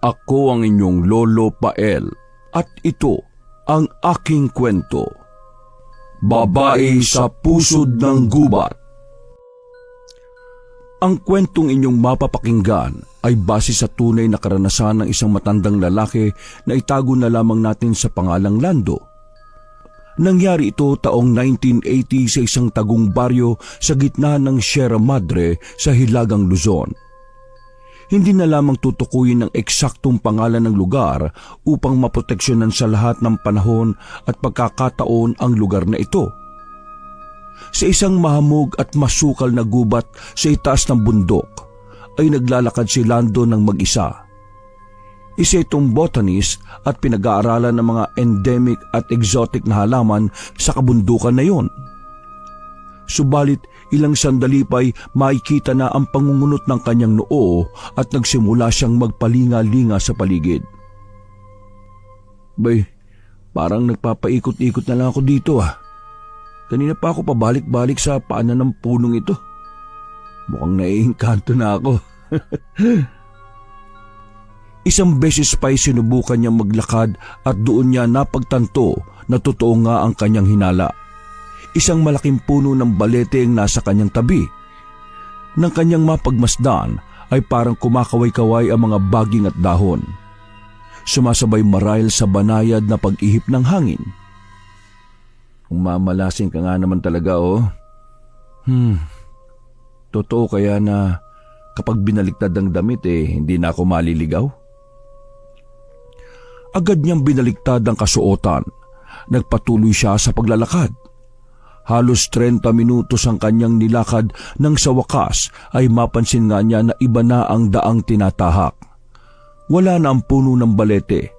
Ako ang inyong Lolo Pael at ito ang aking kwento. Babae sa pusod ng gubat. Ang kwentong inyong mapapakinggan ay base sa tunay na karanasan ng isang matandang lalaki na itago na lamang natin sa pangalang Lando. Nangyari ito taong 1980 sa isang tagong baryo sa gitna ng Sierra Madre sa Hilagang Luzon. Hindi na lamang tutukuyin ng eksaktong pangalan ng lugar upang maproteksyonan sa lahat ng panahon at pagkakataon ang lugar na ito. Sa isang mahamog at masukal na gubat sa itaas ng bundok ay naglalakad si Lando ng mag-isa. Isa itong botanist at pinag-aaralan ng mga endemic at exotic na halaman sa kabundukan na yon. Subalit ilang sandali pa'y makikita na ang pangungunot ng kanyang noo at nagsimula siyang magpalinga-linga sa paligid. Bay, parang nagpapaikot-ikot na lang ako dito ah. Kanina pa ako pabalik-balik sa paanan ng punong ito. Mukhang naiengkanto na ako. Isang beses pa'y sinubukan niyang maglakad at doon niya napagtanto na totoo nga ang kanyang hinala. Isang malaking puno ng balete ang nasa kanyang tabi. Nang kanyang mapagmasdan ay parang kumakaway-kaway ang mga baging at dahon. Sumasabay marahil sa banayad na pag-ihip ng hangin. Umamalasing ka nga naman talaga oh. Totoo kaya na kapag binaliktad ang damit hindi na ako maliligaw? Agad niyang binaliktad ang kasuotan. Nagpatuloy siya sa paglalakad. Halos 30 minutos ang kanyang nilakad nang sa wakas ay mapansin nga niya na iba na ang daang tinatahak. Wala na ang puno ng balete.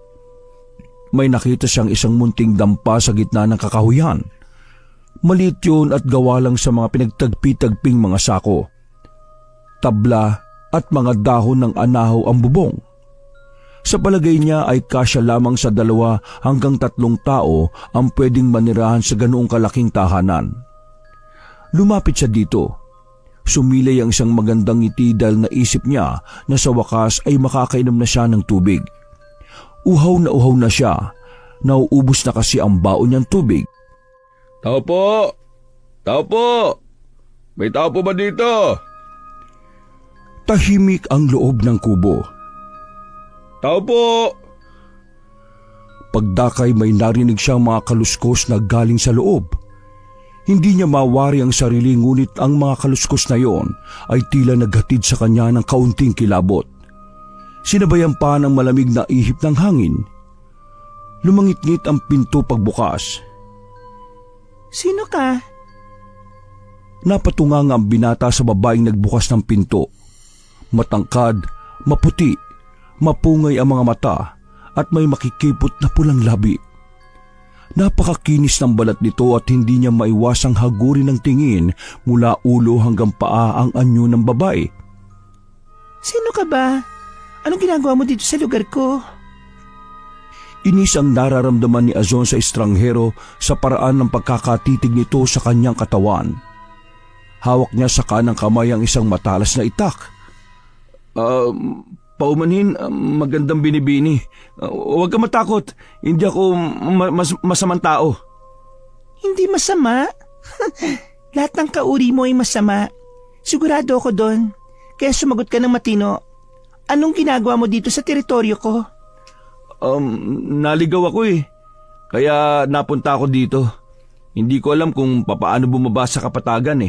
May nakita siyang isang munting dampa sa gitna ng kakahuyan. Maliit yun at gawa lang sa mga pinagtagpi-tagping mga sako. Tabla at mga dahon ng anahaw ang bubong. Sa palagay niya ay kasya lamang sa 2 hanggang 3 tao ang pwedeng manirahan sa ganoong kalaking tahanan. Lumapit siya dito. Sumilay ang isang magandang ngiti dahil naisip niya na sa wakas ay makakainom na siya ng tubig. Uhaw na siya. Nauubos na kasi ang baon niyang tubig. Tao po! Tao po! May tao po ba dito? Tahimik ang loob ng kubo. Tao po! Pagdakay may narinig siyang mga kaluskos na galing sa loob. Hindi niya mawari ang sarili ngunit ang mga kaluskos na yon ay tila naghatid sa kanya ng kaunting kilabot. Sinabayan pa ng malamig na ihip ng hangin. Lumangit-ngit ang pinto pagbukas. Sino ka? Napatunga ang binata sa babaeng nagbukas ng pinto. Matangkad, maputi, mapungay ang mga mata at may makikipot na pulang labi. Napakakinis ng balat nito at hindi niya maiwasang hagurin ng tingin mula ulo hanggang paa ang anyo ng babae. Sino ka ba? Anong ginagawa mo dito sa lugar ko? Inis ang nararamdaman ni Azon sa estranghero sa paraan ng pagkakatitig nito sa kanyang katawan. Hawak niya sa kanang kamay ang isang matalas na itak. Paumanhin, magandang binibini. Huwag ka matakot. Hindi ako masamang tao. Hindi masama? Lahat ng kauri mo ay masama. Sigurado ako doon. Kaya sumagot ka ng matino. Anong ginagawa mo dito sa teritoryo ko? Naligaw ako Kaya napunta ako dito. Hindi ko alam kung papaano bumaba sa kapatagan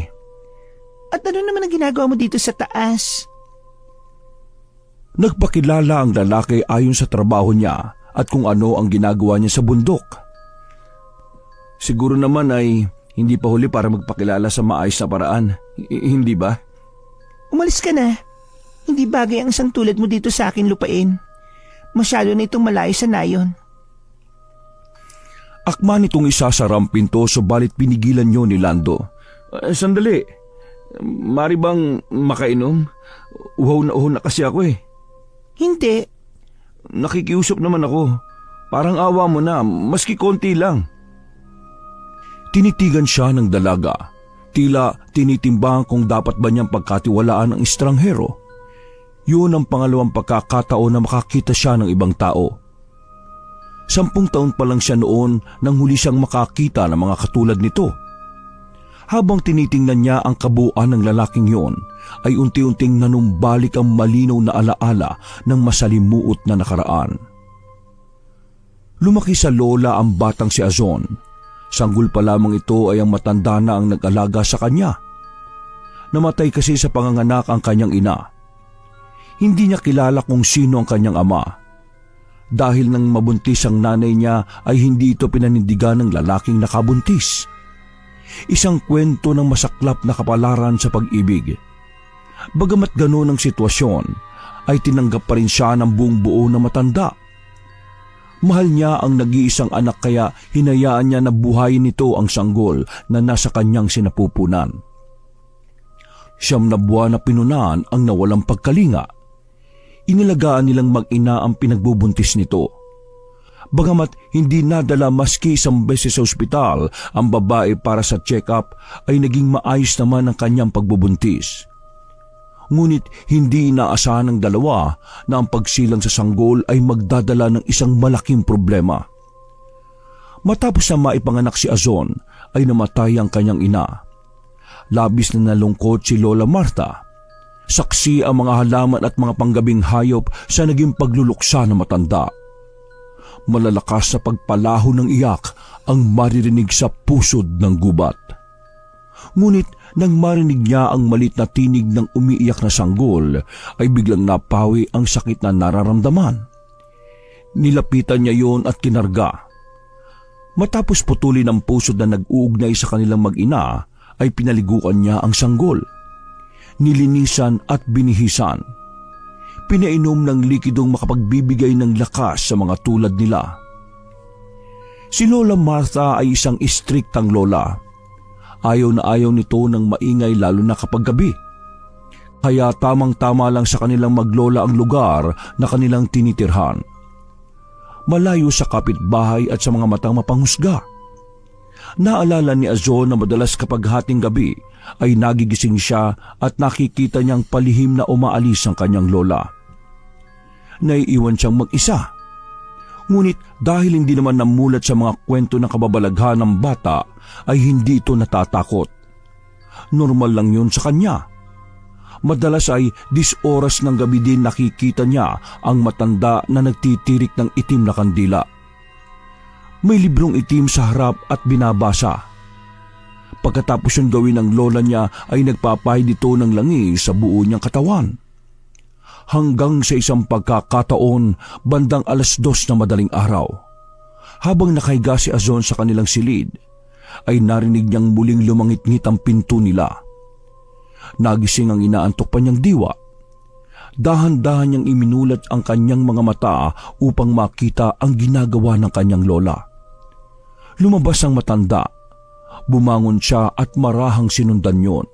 At ano naman ang ginagawa mo dito sa taas? Nagpakilala ang lalaki ayon sa trabaho niya at kung ano ang ginagawa niya sa bundok. Siguro naman ay hindi pa huli para magpakilala sa maayos na paraan. Hindi ba? Umalis ka na. Hindi bagay ang isang tulad mo dito sa akin lupain. Masyado na itong malayo sa nayon. Akma nitong isasara ang pinto subalit pinigilan niyo ni Lando. Sandali. Mari bang makainom? Uhaw na kasi ako Hindi. Nakikiusap naman ako. Parang awa mo na, maski konti lang. Tinitigan siya ng dalaga. Tila tinitimbang kung dapat ba niyang pagkatiwalaan ang estranghero. Yun ang pangalawang pagkakataon na makakita siya ng ibang tao. 10 taon pa lang siya noon nang huli siyang makakita ng mga katulad nito. Habang tinitingnan niya ang kabuuan ng lalaking yon, ay unti-unting nanumbalik ang malinaw na alaala ng masalimuot na nakaraan. Lumaki sa lola ang batang si Azon. Sanggol pa lamang ito ay ang matanda na ang nag-alaga sa kanya. Namatay kasi sa panganganak ang kanyang ina. Hindi niya kilala kung sino ang kanyang ama. Dahil nang mabuntis ang nanay niya ay hindi ito pinanindigan ng lalaking nakabuntis. Isang kwento ng masaklap na kapalaran sa pag-ibig. Bagamat ganoon ang sitwasyon, ay tinanggap pa rin siya ng buong buo na matanda. Mahal niya ang nag-iisang anak kaya hinayaan niya na buhayin nito ang sanggol na nasa kanyang sinapupunan. 9 na buwan na pinunan ang nawalang pagkalinga. Inilagaan nilang mag-ina ang pinagbubuntis nito. Bagamat hindi nadala maski isang beses sa ospital ang babae para sa check-up, ay naging maayos naman ang kanyang pagbubuntis. Ngunit hindi inaasahan ng dalawa na ang pagsilang sa sanggol ay magdadala ng isang malaking problema. Matapos na maipanganak si Azon, ay namatay ang kanyang ina. Labis na nalungkot si Lola Marta. Saksi ang mga halaman at mga panggabing hayop sa naging pagluluksa ng matanda. Malalakas na pagpalaho ng iyak ang maririnig sa pusod ng gubat. Ngunit nang marinig niya ang malit na tinig ng umiiyak na sanggol, ay biglang napawi ang sakit na nararamdaman. Nilapitan niya yon at kinarga. Matapos putulin ang pusod na nag-uugnay sa kanilang mag-ina, ay pinaliguan niya ang sanggol. Nilinisan at binihisan. Pinainom ng likidong makapagbibigay ng lakas sa mga tulad nila. Si Lola Martha ay isang istriktang lola. Ayaw na ayaw nito ng maingay lalo na kapag gabi. Kaya tamang-tama lang sa kanilang maglola ang lugar na kanilang tinitirhan. Malayo sa kapitbahay at sa mga matang mapanghusga. Naalala ni Azon na madalas kapag hating gabi ay nagigising siya at nakikita niyang palihim na umaalis ang kanyang lola. Naiiwan siyang mag-isa. Ngunit dahil hindi naman namulat sa mga kwento ng kababalaghan ng bata, ay hindi ito natatakot. Normal lang yun sa kanya. Madalas ay 10 oras ng gabi din nakikita niya ang matanda na nagtitirik ng itim na kandila. May librong itim sa harap at binabasa. Pagkatapos yung gawin ng lola niya ay nagpapahid ito ng langis sa buo niyang katawan. Hanggang sa isang pagkakataon, bandang 2:00 na madaling araw. Habang nakahiga si Azon sa kanilang silid, ay narinig niyang muling lumangit-ngit ang pinto nila. Nagising ang inaantok pa niyang diwa. Dahan-dahan niyang iminulat ang kanyang mga mata upang makita ang ginagawa ng kanyang lola. Lumabas ang matanda. Bumangon siya at marahang sinundan yon.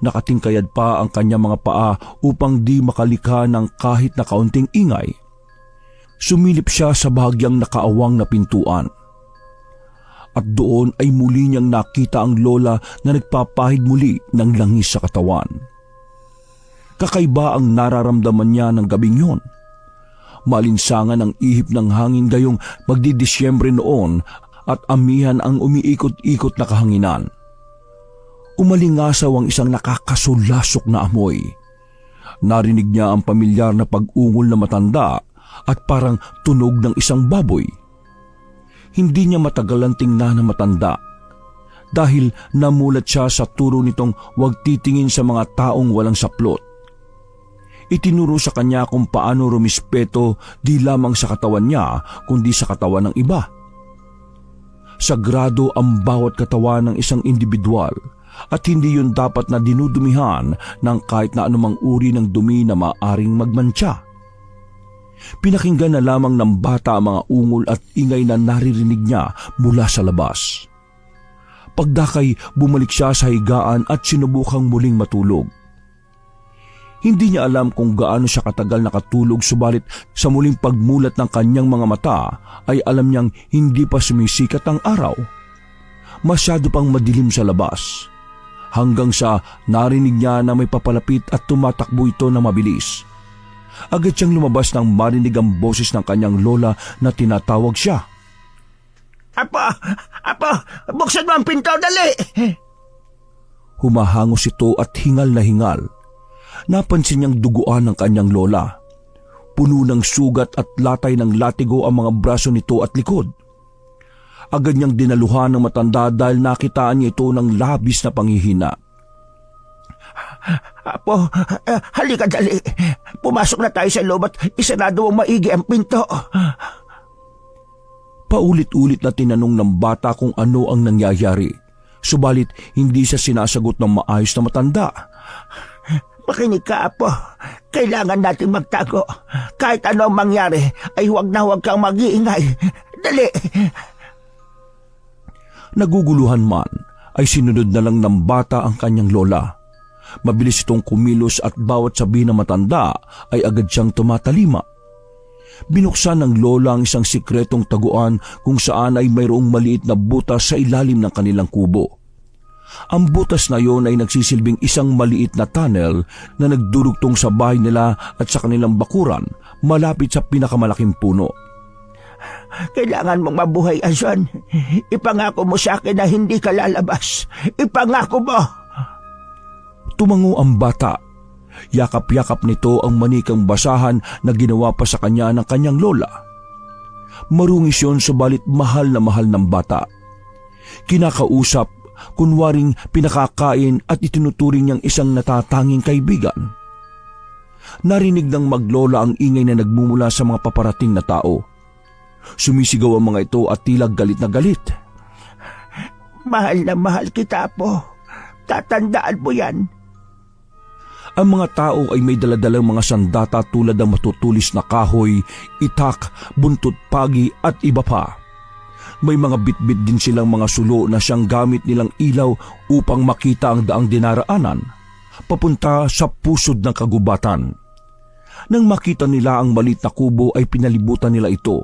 Nakatingkayad pa ang kanyang mga paa upang di makalikha ng kahit na kaunting ingay. Sumilip siya sa bahagyang nakaawang na pintuan. At doon ay muli niyang nakita ang lola na nagpapahid muli ng langis sa katawan. Kakaiba ang nararamdaman niya ng gabing yon. Malinsangan ang ihip ng hangin gayong magdidisyembre noon at amihan ang umiikot-ikot na kahanginan. Umalingasaw ang isang nakakasulasok na amoy. Narinig niya ang pamilyar na pag-ungol na matanda at parang tunog ng isang baboy. Hindi niya matagalan tingnan na matanda dahil namulat siya sa turo nitong huwag titingin sa mga taong walang saplot. Itinuro sa kanya kung paano rumispeto di lamang sa katawan niya kundi sa katawan ng iba. Sagrado ang bawat katawan ng isang individual at hindi yun dapat na dinudumihan ng kahit na anumang uri ng dumi na maaring magmantsa. Pinakinggan na lamang ng bata ang mga ungol at ingay na naririnig niya mula sa labas. Pagdakay, bumalik siya sa higaan at sinubukang muling matulog. Hindi niya alam kung gaano siya katagal nakatulog, subalit sa muling pagmulat ng kanyang mga mata ay alam niyang hindi pa sumisikat ang araw. Masyado pang madilim sa labas. Hanggang sa narinig niya na may papalapit at tumatakbo ito na mabilis. Agad siyang lumabas nang marinig ang boses ng kanyang lola na tinatawag siya. Apo, buksan mo ang pinto, dali! Humahangos ito at hingal na hingal. Napansin niyang duguan ng kanyang lola. Puno ng sugat at latay ng latigo ang mga braso nito at likod. Agad niyang dinaluhan ng matanda dahil nakitaan niya ito ng labis na panghihina. Apo, halika dali. Pumasok na tayo sa loob at isarado mong maigi ang pinto. Paulit-ulit na tinanong ng bata kung ano ang nangyayari. Subalit hindi siya sinasagot ng maayos na matanda. Makinig ka, Apo. Kailangan natin magtago. Kahit ano ang mangyari, ay huwag kang mag-iingay. Dali! Naguguluhan man, ay sinunod na lang ng bata ang kanyang lola. Mabilis itong kumilos at bawat sabi ng matanda ay agad siyang tumatalima. Binuksan ng lola ang isang sikretong taguan kung saan ay mayroong maliit na butas sa ilalim ng kanilang kubo. Ang butas na yon ay nagsisilbing isang maliit na tunnel na nagdurugtong sa bahay nila at sa kanilang bakuran malapit sa pinakamalaking puno. Kailangan mong mabuhay, Azon. Ipangako mo sa akin na hindi ka lalabas. Ipangako mo! Tumango ang bata. Yakap-yakap nito ang manikang basahan na ginawa pa sa kanya ng kanyang lola. Marungis yun subalit mahal na mahal ng bata. Kinakausap, kunwaring pinakakain at itinuturing niyang isang natatanging kaibigan. Narinig ng maglola ang ingay na nagmumula sa mga paparating na tao. Sumisigaw ang mga ito at tila galit na galit. Mahal na mahal kita, Apo. Tatandaan mo yan. Ang mga tao ay may daladalang mga sandata tulad ng matutulis na kahoy, itak, buntot pagi at iba pa. May mga bitbit din silang mga sulo na siyang gamit nilang ilaw upang makita ang daang dinaraanan, papunta sa pusod ng kagubatan. Nang makita nila ang maliit na kubo ay pinalibutan nila ito.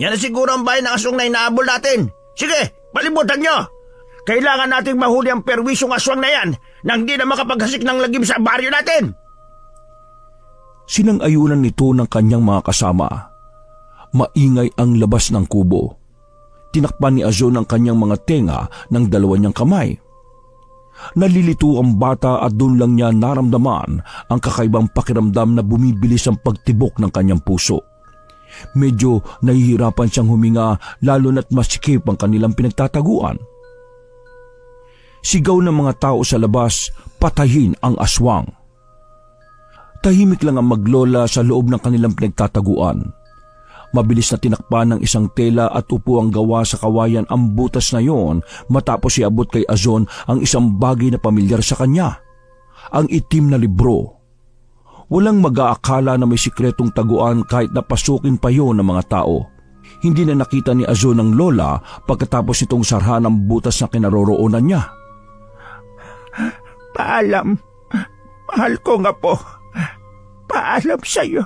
Yan na siguro ang bahay ng aswang na inaabol natin. Sige, palibutan nyo! Kailangan nating mahuli ang perwisyong aswang na yan nang di na makapaghasik ng lagim sa baryo natin. Sinang-ayunan nito ng kanyang mga kasama. Maingay ang labas ng kubo. Tinakpan ni Azon ang kanyang mga tenga ng dalawa niyang kamay. Nalilito ang bata at doon lang niya naramdaman ang kakaibang pakiramdam na bumibilis ang pagtibok ng kanyang puso. Medyo nahihirapan siyang huminga lalo na't masikip ang kanilang pinagtataguan. Sigaw ng mga tao sa labas, patayin ang aswang. Tahimik lang ang maglola sa loob ng kanilang pinagtataguan. Mabilis na tinakpan ng isang tela at upo ang gawa sa kawayan ang butas na yon matapos iabot kay Azon ang isang bagay na pamilyar sa kanya. Ang itim na libro. Walang mag-aakala na may sikretong taguan kahit napasukin pa yon ng mga tao. Hindi na nakita ni Azon ang lola pagkatapos itong sarhan ang butas na kinaroroonan niya. Paalam. Mahal ko nga po. Paalam sa'yo.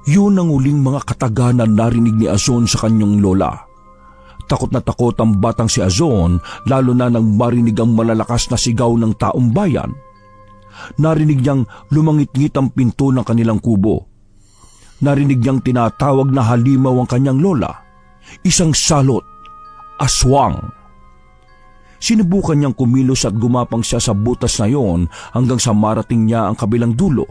Yun ang uling mga kataganan narinig ni Azon sa kanyang lola. Takot na takot ang batang si Azon lalo na nang marinig ang malalakas na sigaw ng taong bayan. Narinig niyang lumangit-ngit ang pinto ng kanilang kubo. Narinig niyang tinatawag na halimaw ang kanyang lola. Isang salot. Aswang. Sinubukan niyang kumilos at gumapang siya sa butas na yon hanggang sa marating niya ang kabilang dulo.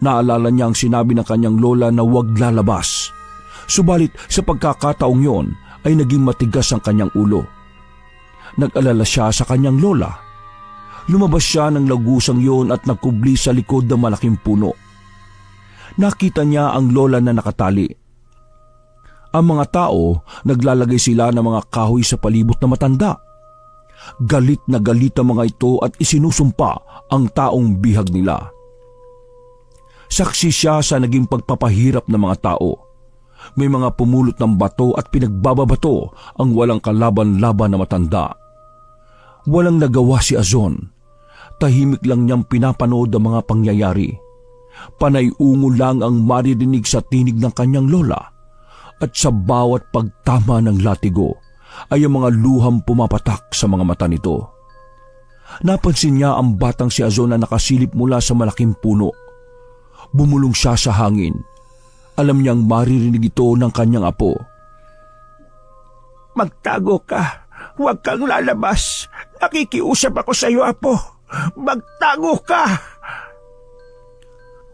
Naalala niya ang sinabi ng kanyang lola na huwag lalabas. Subalit sa pagkakataong yon ay naging matigas ang kanyang ulo. Nag-alala siya sa kanyang lola. Lumabas siya ng lagusang yon at nagkubli sa likod ng malaking puno. Nakita niya ang lola na nakatali. Ang mga tao, naglalagay sila ng mga kahoy sa palibot na matanda. Galit na galit ang mga ito at isinusumpa ang taong bihag nila. Saksi siya sa naging pagpapahirap ng mga tao. May mga pumulot ng bato at pinagbababato ang walang kalaban-laban na matanda. Walang nagawa si Azon. Tahimik lang niyang pinapanood ang mga pangyayari. Panay-ungo lang ang maririnig sa tinig ng kanyang lola. At sa bawat pagtama ng latigo ay ang mga luhang pumapatak sa mga mata nito. Napansin niya ang batang si Azon na nakasilip mula sa malaking puno. Bumulong siya sa hangin. Alam niyang maririnig ito ng kanyang apo. Magtago ka. Huwag kang lalabas. Nakikiusap ako sa iyo, Apo. Magtago ka!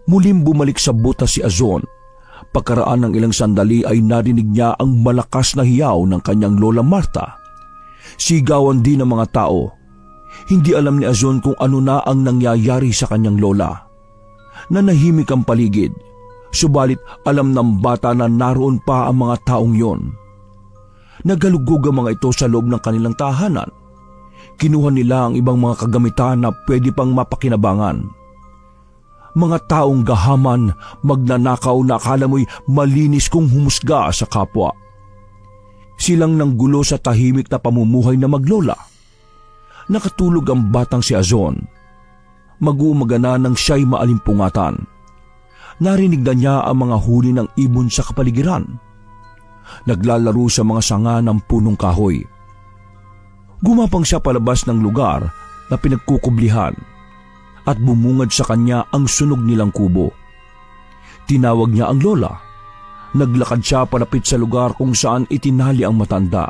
Muling bumalik sa butas si Azon. Pagkaraan ng ilang sandali ay narinig niya ang malakas na hiyaw ng kanyang lola Marta. Sigawan din ng mga tao. Hindi alam ni Azon kung ano na ang nangyayari sa kanyang lola. Nanahimik ang paligid, subalit alam ng bata na naroon pa ang mga taong yon. Naghalugog ang mga ito sa loob ng kanilang tahanan. Kinuha nila ang ibang mga kagamitan na pwede pang mapakinabangan. Mga taong gahaman, magnanakaw na akala mo'y malinis kung humusga sa kapwa. Silang nanggulo sa tahimik na pamumuhay na maglola. Nakatulog ang batang si Azon. Mag-uumaga na nang siya'y maalimpungatan. Narinig na niya ang mga huni ng ibon sa kapaligiran. Naglalaro sa mga sanga ng punong kahoy. Gumapang siya palabas ng lugar na pinagkukublihan at bumungad sa kanya ang sunog nilang kubo. Tinawag niya ang lola. Naglakad siya palapit sa lugar kung saan itinali ang matanda.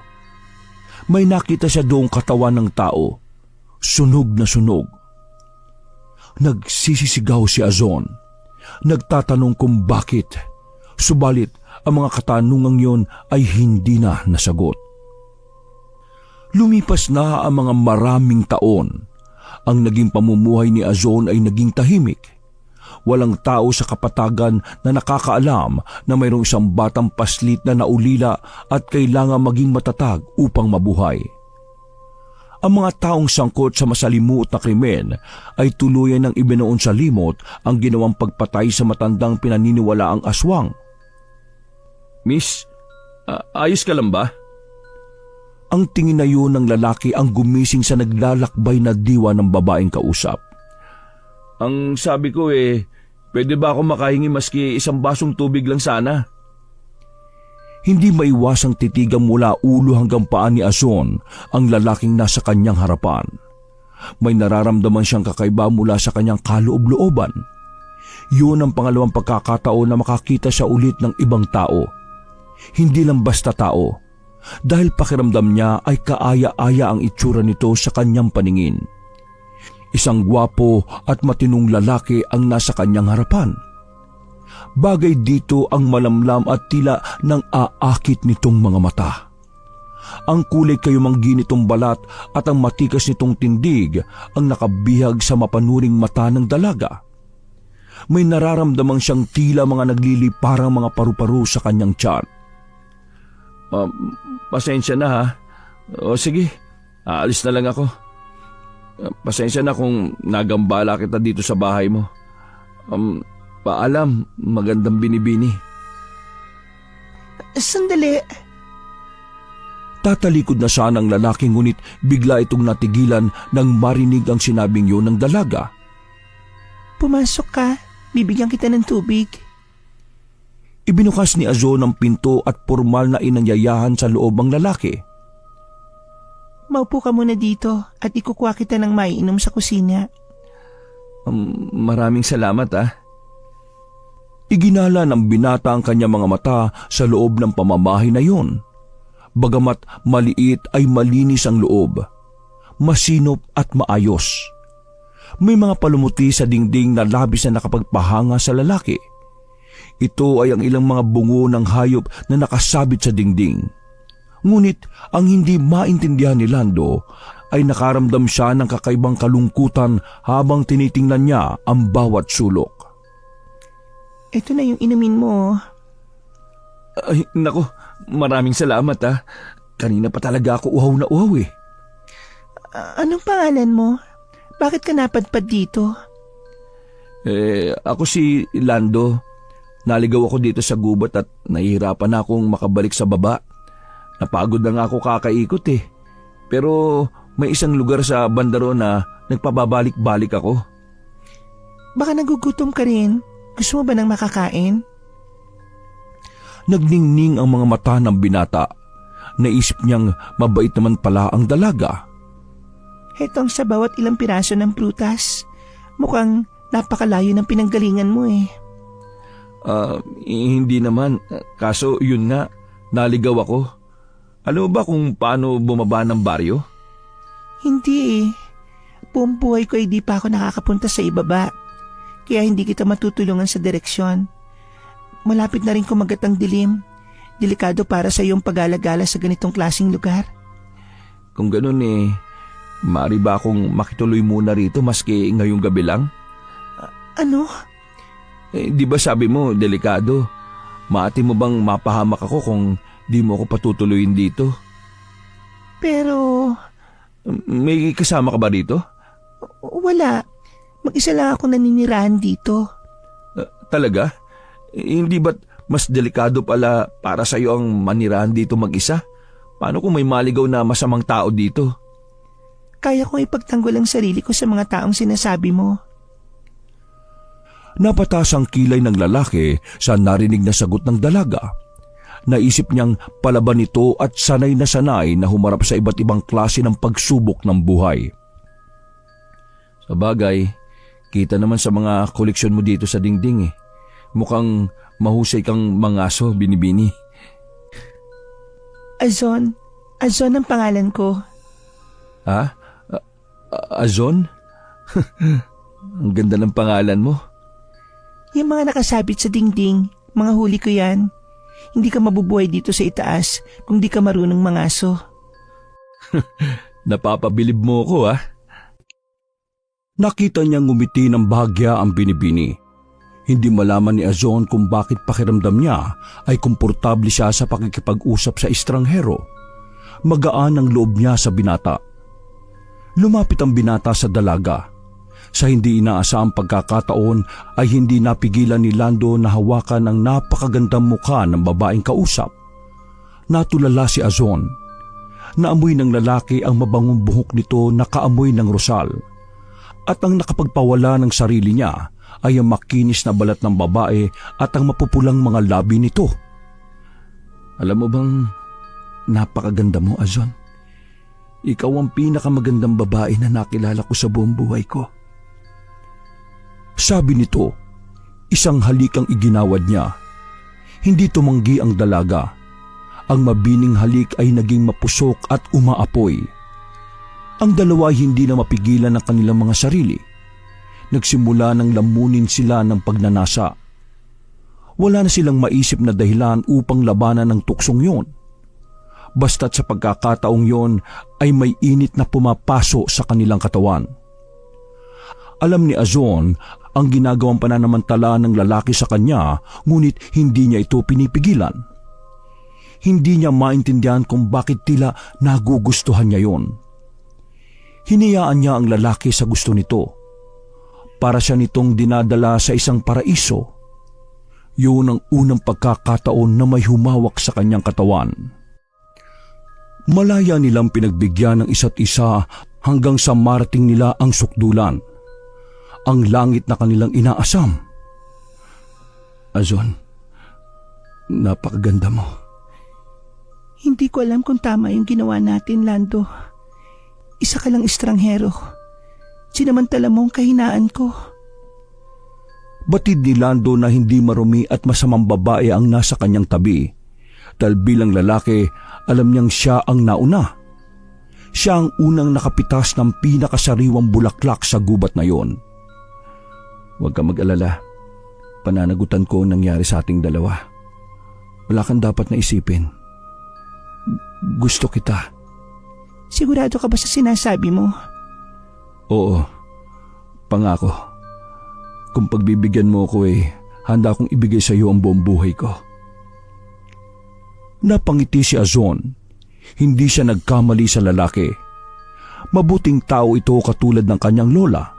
May nakita siya doong katawan ng tao. Sunog na sunog. Nagsisisigaw si Azon. Nagtatanong kung bakit. Subalit ang mga katanungang yon ay hindi na nasagot. Lumipas na ang mga maraming taon. Ang naging pamumuhay ni Azon ay naging tahimik. Walang tao sa kapatagan na nakakaalam na mayroong isang batang paslit na naulila at kailangan maging matatag upang mabuhay. Ang mga taong sangkot sa masalimuot na krimen ay tuluyan ng ibinoon sa limot ang ginawang pagpatay sa matandang pinaniniwalaang aswang. Miss, ayos ka lang ba? Ang tingin na yun ng lalaki ang gumising sa naglalakbay na diwa ng babaeng kausap. Ang sabi ko pwede ba ako makahingi maski isang basong tubig lang sana? Hindi maiwasang titigang mula ulo hanggang paa ni Azon ang lalaking nasa kanyang harapan. May nararamdaman siyang kakaiba mula sa kanyang kaloob-looban. Yun ang pangalawang pagkakataon na makakita siya ulit ng ibang tao. Hindi lang basta tao, dahil pakiramdam niya ay kaaya-aya ang itsura nito sa kanyang paningin. Isang gwapo at matinong lalaki ang nasa kanyang harapan. Bagay dito ang malamlam at tila nang aakit nitong mga mata. Ang kulay kayumanggi nitong balat at ang matikas nitong tindig ang nakabihag sa mapanuring mata ng dalaga. May nararamdaman siyang tila mga nagliliparang mga paru-paro sa kanyang tiyan. Pasensya na ha. O sige, aalis na lang ako. Pasensya na kung nagambala kita dito sa bahay mo. Paalam, magandang binibini. Sandali. Tatalikod na siya ng lalaki ngunit bigla itong natigilan nang marinig ang sinabing yun ng dalaga. Pumasok ka. Bibigyan kita ng tubig. Ibinukas ni Azon ang pinto at formal na inanyayahan sa loob ang lalaki. Maupo ka muna dito at ikukuha kita ng maiinom sa kusina. Maraming salamat ha. Iginala ng binata ang kanyang mga mata sa loob ng pamamahay na yun. Bagamat maliit ay malinis ang loob. Masinop at maayos. May mga palumuti sa dingding na labis na nakapagpahanga sa lalaki. Ito ay ang ilang mga bungo ng hayop na nakasabit sa dingding. Ngunit ang hindi maintindihan ni Lando ay nakaramdam siya ng kakaibang kalungkutan habang tinitingnan niya ang bawat sulok. Ito na yung inumin mo. Ay, naku, maraming salamat ha. Kanina pa talaga ako uhaw na uhaw eh. Anong pangalan mo? Bakit ka napadpad dito? Ako si Lando. Naligaw ako dito sa gubat at nahihirapan na akong makabalik sa baba. Napagod na nga ako kakaikot eh. Pero may isang lugar sa bandaro na nagpababalik-balik ako. Baka nagugutom ka rin. Gusto mo ba ng makakain? Nagningning ang mga mata ng binata. Naisip niyang mabait naman pala ang dalaga. Hetong sa bawat ilang piraso ng prutas. Mukhang napakalayo ng pinanggalingan mo eh. Hindi naman. Kaso yun nga, naligaw ako. Alam mo ba kung paano bumaba ng baryo? Hindi eh. Buong buhay ko ay di pa ako nakakapunta sa ibaba. Kaya hindi kita matutulungan sa direksyon. Malapit na rin kumagat ang dilim. Delikado para sa iyong pag-alagala sa ganitong klaseng lugar. Kung ganun maaari ba akong makituloy muna rito maski ngayong gabi lang? Ano? Di ba sabi mo, delikado? Maati mo bang mapahamak ako kung di mo ako patutuloyin dito? Pero... May kasama ka ba rito? Wala. Mag-isa lang ako naninirahan dito. Talaga? Hindi ba't mas delikado pala para sa iyo ang manirahan dito mag-isa? Paano kung may maligaw na masamang tao dito? Kaya kong ipagtanggol ang sarili ko sa mga taong sinasabi mo. Napatas ang kilay ng lalaki sa narinig na sagot ng dalaga. Naisip niyang palaban ito at sanay na humarap sa iba't ibang klase ng pagsubok ng buhay. Sa bagay, kita naman sa mga koleksyon mo dito sa dingding Mukhang mahusay kang mangaso, Binibini. Azon. Azon ang pangalan ko. Ha? Azon? Ang ganda ng pangalan mo. Yung mga nakasabit sa dingding, mga huli ko yan. Hindi ka mabubuhay dito sa itaas kung di ka marunong mangaso. Napapabilib mo ko Nakita niyang ngumiti ng bahagya ang Binibini. Hindi malaman ni Azon kung bakit pakiramdam niya ay komportable siya sa pakikipag-usap sa estranghero. Magaan ang loob niya sa binata. Lumapit ang binata sa dalaga. Sa hindi inaasahang pagkakataon ay hindi napigilan ni Lando na hawakan ang napakagandang mukha ng babaeng kausap. Natulala si Azon. Naamoy ng lalaki ang mabangong buhok nito na kaamoy ng rosal. At ang nakapagpawala ng sarili niya ay ang makinis na balat ng babae at ang mapupulang mga labi nito. Alam mo bang napakaganda mo, Azon? Ikaw ang pinakamagandang babae na nakilala ko sa buong buhay ko. Sabi nito, isang halik ang iginawad niya. Hindi tumanggi ang dalaga. Ang mabining halik ay naging mapusok at umaapoy. Ang dalawa ay hindi na mapigilan ang kanilang mga sarili. Nagsimula ng lamunin sila ng pagnanasa. Wala na silang maisip na dahilan upang labanan ng tuksong yon. Basta't sa pagkakataong yon ay may init na pumapaso sa kanilang katawan. Alam ni Azon ang ginagawang pananamantala ng lalaki sa kanya, ngunit hindi niya ito pinipigilan. Hindi niya maintindihan kung bakit tila nagugustuhan niya yon. Hinayaan niya ang lalaki sa gusto nito. Para siya nitong dinadala sa isang paraiso. Yun ang unang pagkakataon na may humawak sa kanyang katawan. Malaya nilang pinagbigyan ng isa't isa hanggang sa marating nila ang sukdulan. Ang langit na kanilang inaasam. Azon, napakaganda mo. Hindi ko alam kung tama yung ginawa natin, Lando. Isa ka lang estranghero. Sinamantala mo ang kahinaan ko. Batid ni Lando na hindi marumi at masamang babae ang nasa kanyang tabi. Dahil bilang lalaki, alam niyang siya ang nauna. Siya ang unang nakapitas ng pinakasariwang bulaklak sa gubat na yon. Huwag ka mag-alala. Pananagutan ko ang nangyari sa ating dalawa. Wala kang dapat na isipin. Gusto kita. Sigurado ka ba sa sinasabi mo? Oo. Pangako. Kung pagbibigyan mo ko handa akong ibigay sa iyo ang buong buhay ko. Napangiti si Azon. Hindi siya nagkamali sa lalaki. Mabuting tao ito katulad ng kanyang lola.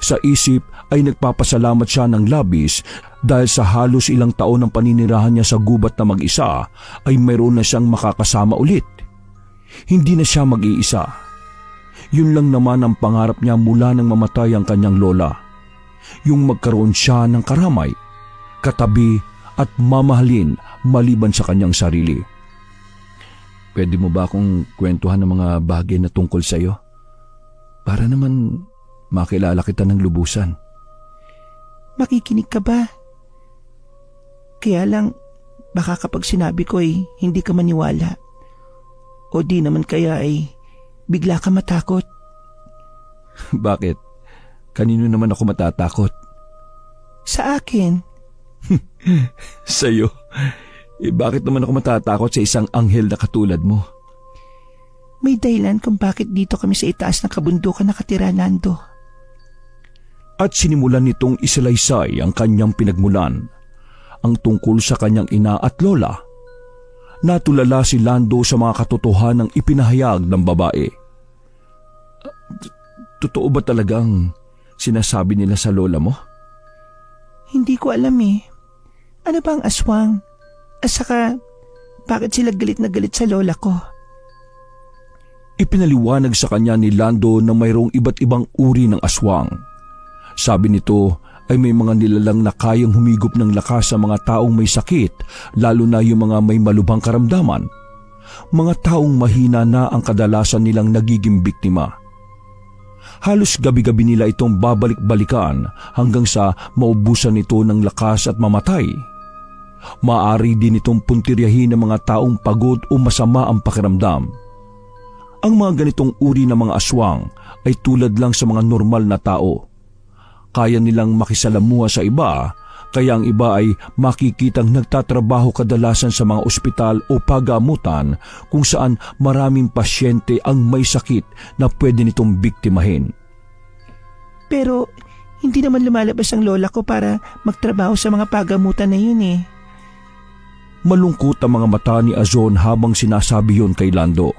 Sa isip ay nagpapasalamat siya ng labis dahil sa halos ilang taon ng paninirahan niya sa gubat na mag-isa ay mayroon na siyang makakasama ulit. Hindi na siya mag-iisa. Yun lang naman ang pangarap niya mula nang mamatay ang kanyang lola. Yung magkaroon siya ng karamay, katabi at mamahalin maliban sa kanyang sarili. Pwede mo ba akong kwentuhan ng mga bagay na tungkol sa iyo? Para naman makilala kita ng lubusan. Makikinig ka ba? Kaya lang, baka kapag sinabi ko ay hindi ka maniwala. O di naman kaya ay bigla ka matakot. Bakit? Kanino naman ako matatakot? Sa akin. Sa'yo? Bakit naman ako matatakot sa isang anghel na katulad mo? May dahilan kung bakit dito kami sa itaas ng kabundukan nakatira, Lando. At sinimulan nitong isalaysay ang kanyang pinagmulan, ang tungkol sa kanyang ina at lola. Natulala si Lando sa mga katotohanang ipinahayag ng babae. Totoo ba talagang sinasabi nila sa lola mo? Hindi ko alam eh. Ano ba ang aswang? At saka, bakit sila galit na galit sa lola ko? Ipinaliwanag sa kanya ni Lando na mayroong iba't ibang uri ng aswang. Sabi nito ay may mga nilalang na kayang humigop ng lakas sa mga taong may sakit, lalo na yung mga may malubhang karamdaman. Mga taong mahina na ang kadalasan nilang nagiging biktima. Halos gabi-gabi nila itong babalik-balikan hanggang sa maubusan nito ng lakas at mamatay. Maaari din itong puntiryahin ng mga taong pagod o masama ang pakiramdam. Ang mga ganitong uri ng mga aswang ay tulad lang sa mga normal na tao. Kaya nilang makisalamuha sa iba, kaya ang iba ay makikitang nagtatrabaho kadalasan sa mga ospital o pagamutan kung saan maraming pasyente ang may sakit na pwede nitong biktimahin. Pero hindi naman lumalabas ang lola ko para magtrabaho sa mga pagamutan na yun eh. Malungkot ang mga mata ni Azon habang sinasabi yon kay Lando.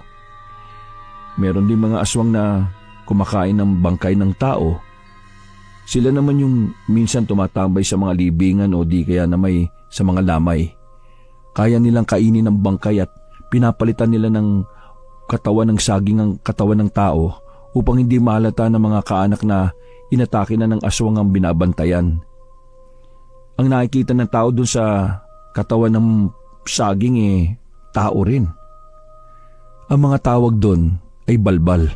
Meron din mga aswang na kumakain ng bangkay ng tao. Sila naman yung minsan tumatambay sa mga libingan o di kaya na may sa mga lamay. Kaya nilang kainin ng bangkay at pinapalitan nila ng katawan ng saging ang katawan ng tao upang hindi mahalata ng mga kaanak na inatake na ng aswang ang binabantayan. Ang nakikita ng tao dun sa katawan ng saging tao rin. Ang mga tawag dun ay balbal.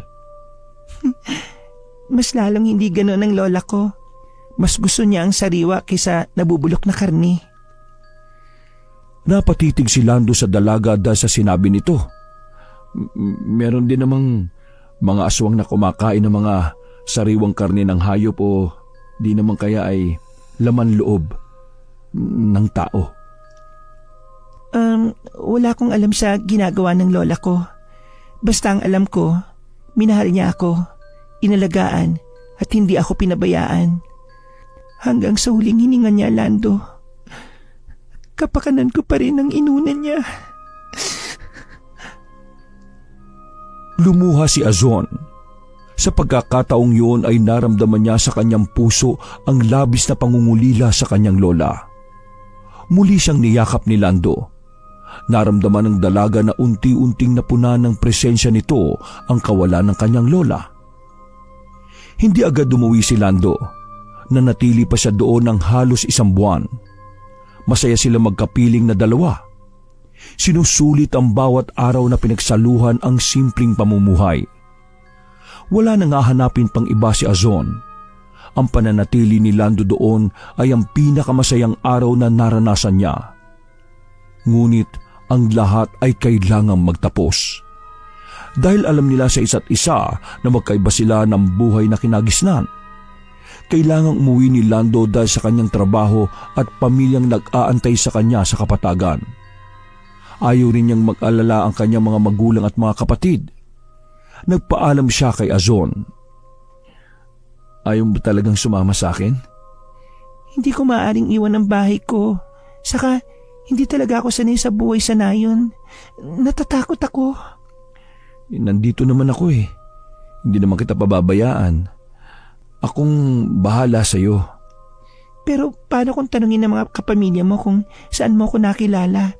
Mas lalong hindi ganoon ang lola ko. Mas gusto niya ang sariwa kaysa nabubulok na karni. Napatitig si Lando sa dalaga dahil sa sinabi nito. Meron din namang mga aswang na kumakain ng mga sariwang karne ng hayop o di naman kaya ay laman loob ng tao. Wala akong alam sa ginagawa ng lola ko. Basta ang alam ko, minahal niya ako, inalagaan at hindi ako pinabayaan. Hanggang sa huling hininga niya, Lando. Kapakanan ko pa rin ang inunan niya. Lumuha si Azon. Sa pagkakataong yun ay naramdaman niya sa kanyang puso ang labis na pangungulila sa kanyang lola. Muli siyang niyakap ni Lando. Naramdaman ng dalaga na unti-unting napuna ng presensya nito ang kawalan ng kanyang lola. Hindi agad umuwi si Lando. Nanatili pa siya doon ng halos 1 buwan. Masaya sila magkapiling na dalawa. Sinusulit ang bawat araw na pinagsaluhan ang simpleng pamumuhay. Wala nang hahanapin pang iba si Azon. Ang pananatili ni Lando doon ay ang pinakamasayang araw na naranasan niya. Ngunit ang lahat ay kailangang magtapos. Dahil alam nila sa isa't isa na magkaiba sila ng buhay na kinagisnan. Kailangang umuwi ni Lando dahil sa kanyang trabaho at pamilyang nag-aantay sa kanya sa kapatagan. Ayaw rin niyang mag-alala ang kanyang mga magulang at mga kapatid. Nagpaalam siya kay Azon. Ayaw mo talagang sumama sa akin? Hindi ko maaaring iwan ang bahay ko. Saka, hindi talaga ako sanay sa buhay sa nayon. Natatakot ako. Nandito naman ako eh. Hindi naman kita pababayaan. Akong bahala sa'yo. Pero paano kung tanungin ng mga kapamilya mo kung saan mo ko nakilala?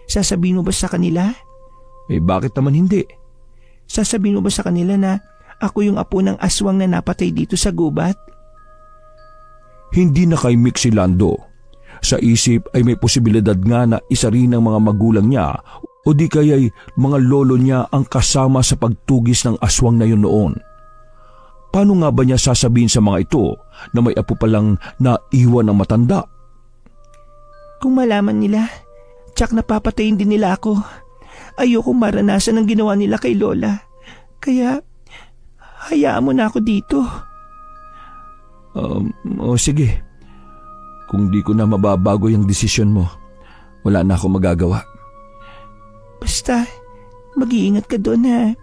Sasabihin mo ba sa kanila? Bakit naman hindi? Sasabihin mo ba sa kanila na ako yung apo ng aswang na napatay dito sa gubat? Hindi nakaimik si Lando. Sa isip ay may posibilidad nga na isa rin ng mga magulang niya o di kaya'y mga lolo niya ang kasama sa pagtugis ng aswang na yun noon. paano nga ba niya sasabihin sa mga ito na may apo palang naiwan ng matanda? Kung malaman nila, tsak napapatayin din nila ako. Ayokong maranasan ang ginawa nila kay Lola. Kaya, hayaan mo na ako dito. Sige. Kung di ko na mababago yung desisyon mo, wala na ako magagawa. Basta, mag-iingat ka doon ha.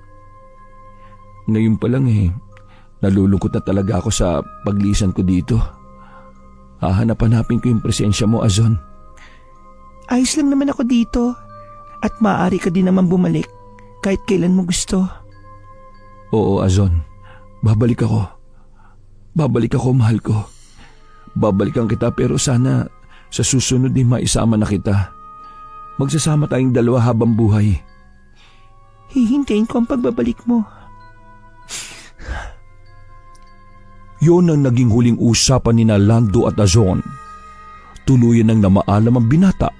Ngayon pa lang nalulungkot na talaga ako sa paglisan ko dito. Hahanap-hanapin ko yung presensya mo, Azon. Ayos lang naman ako dito. At maaari ka din naman bumalik kahit kailan mo gusto. Oo, Azon. Babalik ako. Babalik ako, mahal ko. Babalikan kita pero sana sa susunod din maisama na kita. Magsasama tayong dalawa habang buhay. Hihintayin ko ang pagbabalik mo. Yon ang naging huling usapan ni Lando at Azon. Tuluyan ng namaalam ang binata.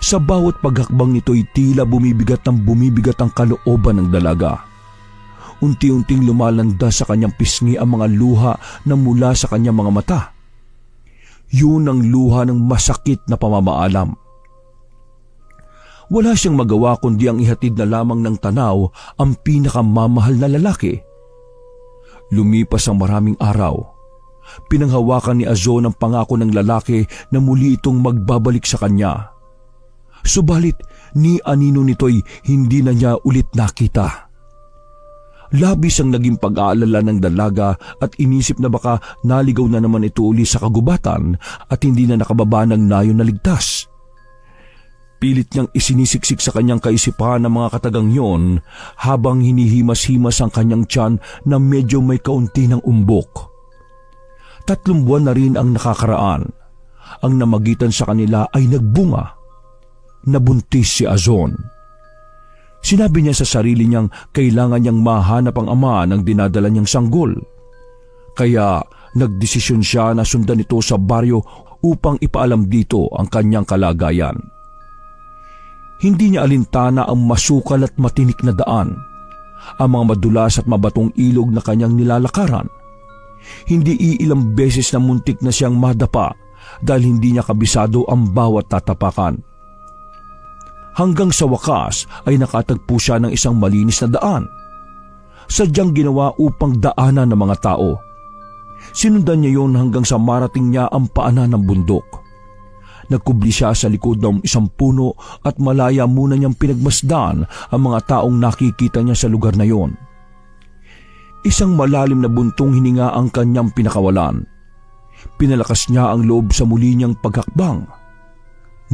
Sa bawat paghakbang nito'y tila bumibigat ang kalooban ng dalaga. Unti-unting lumalanda sa kanyang pisngi ang mga luha na mula sa kanyang mga mata. Yun ang luha ng masakit na pamamaalam. Wala siyang magawa kundi ang ihatid na lamang ng tanaw ang pinakamamahal na lalaki. Lumipas ang maraming araw. Pinanghawakan ni Azon ang pangako ng lalaki na muli itong magbabalik sa kanya. Subalit ni anino nito'y hindi na niya ulit nakita. Labis ang naging pag-aalala ng dalaga at inisip na baka naligaw na naman ito uli sa kagubatan at hindi na nakababa ng nayon na ligtas. Pilit niyang isinisiksik sa kanyang kaisipan ng mga katagang yon habang hinihimas-himas ang kanyang tiyan na medyo may kaunti ng umbok. 3 buwan na rin ang nakakaraan. Ang namagitan sa kanila ay nagbunga. Nabuntis si Azon. Sinabi niya sa sarili niyang kailangan niyang mahanap ang ama ng dinadala niyang sanggol. Kaya nagdesisyon siya na sundan ito sa baryo upang ipaalam dito ang kanyang kalagayan. Hindi niya alintana ang masukal at matinik na daan, ang mga madulas at mabatong ilog na kanyang nilalakaran. Hindi iilang beses na muntik na siyang madapa dahil hindi niya kabisado ang bawat tatapakan. Hanggang sa wakas ay nakatagpo siya ng isang malinis na daan. Sadyang ginawa upang daanan ng mga tao. Sinundan niya yon hanggang sa marating niya ang paanan ng bundok. Nagkubli siya sa likod ng isang puno at malaya muna niyang pinagmasdan ang mga taong nakikita niya sa lugar na yon. Isang malalim na buntong hininga ang kanyang pinakawalan. Pinalakas niya ang loob sa muli niyang paghakbang.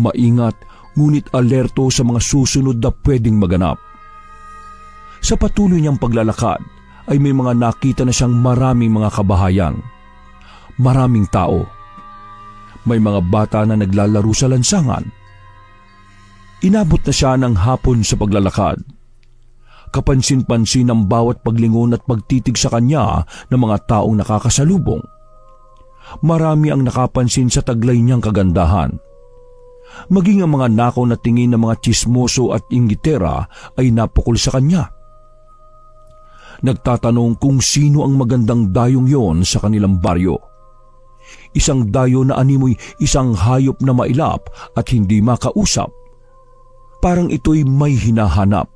Maingat ngunit alerto sa mga susunod na pwedeng maganap. Sa patuloy niyang paglalakad ay may mga nakita na siyang maraming mga kabahayan. Maraming tao. May mga bata na naglalaro sa lansangan. Inabot na siya ng hapon sa paglalakad. Kapansin-pansin ang bawat paglingon at pagtitig sa kanya ng mga taong nakakasalubong. Marami ang nakapansin sa taglay niyang kagandahan. Maging ang mga nakaw na tingin ng mga tsismoso at inggitera ay napukol sa kanya. Nagtatanong kung sino ang magandang dayong yon sa kanilang baryo. Isang dayo na animoy isang hayop na mailap at hindi makausap. Parang ito'y may hinahanap.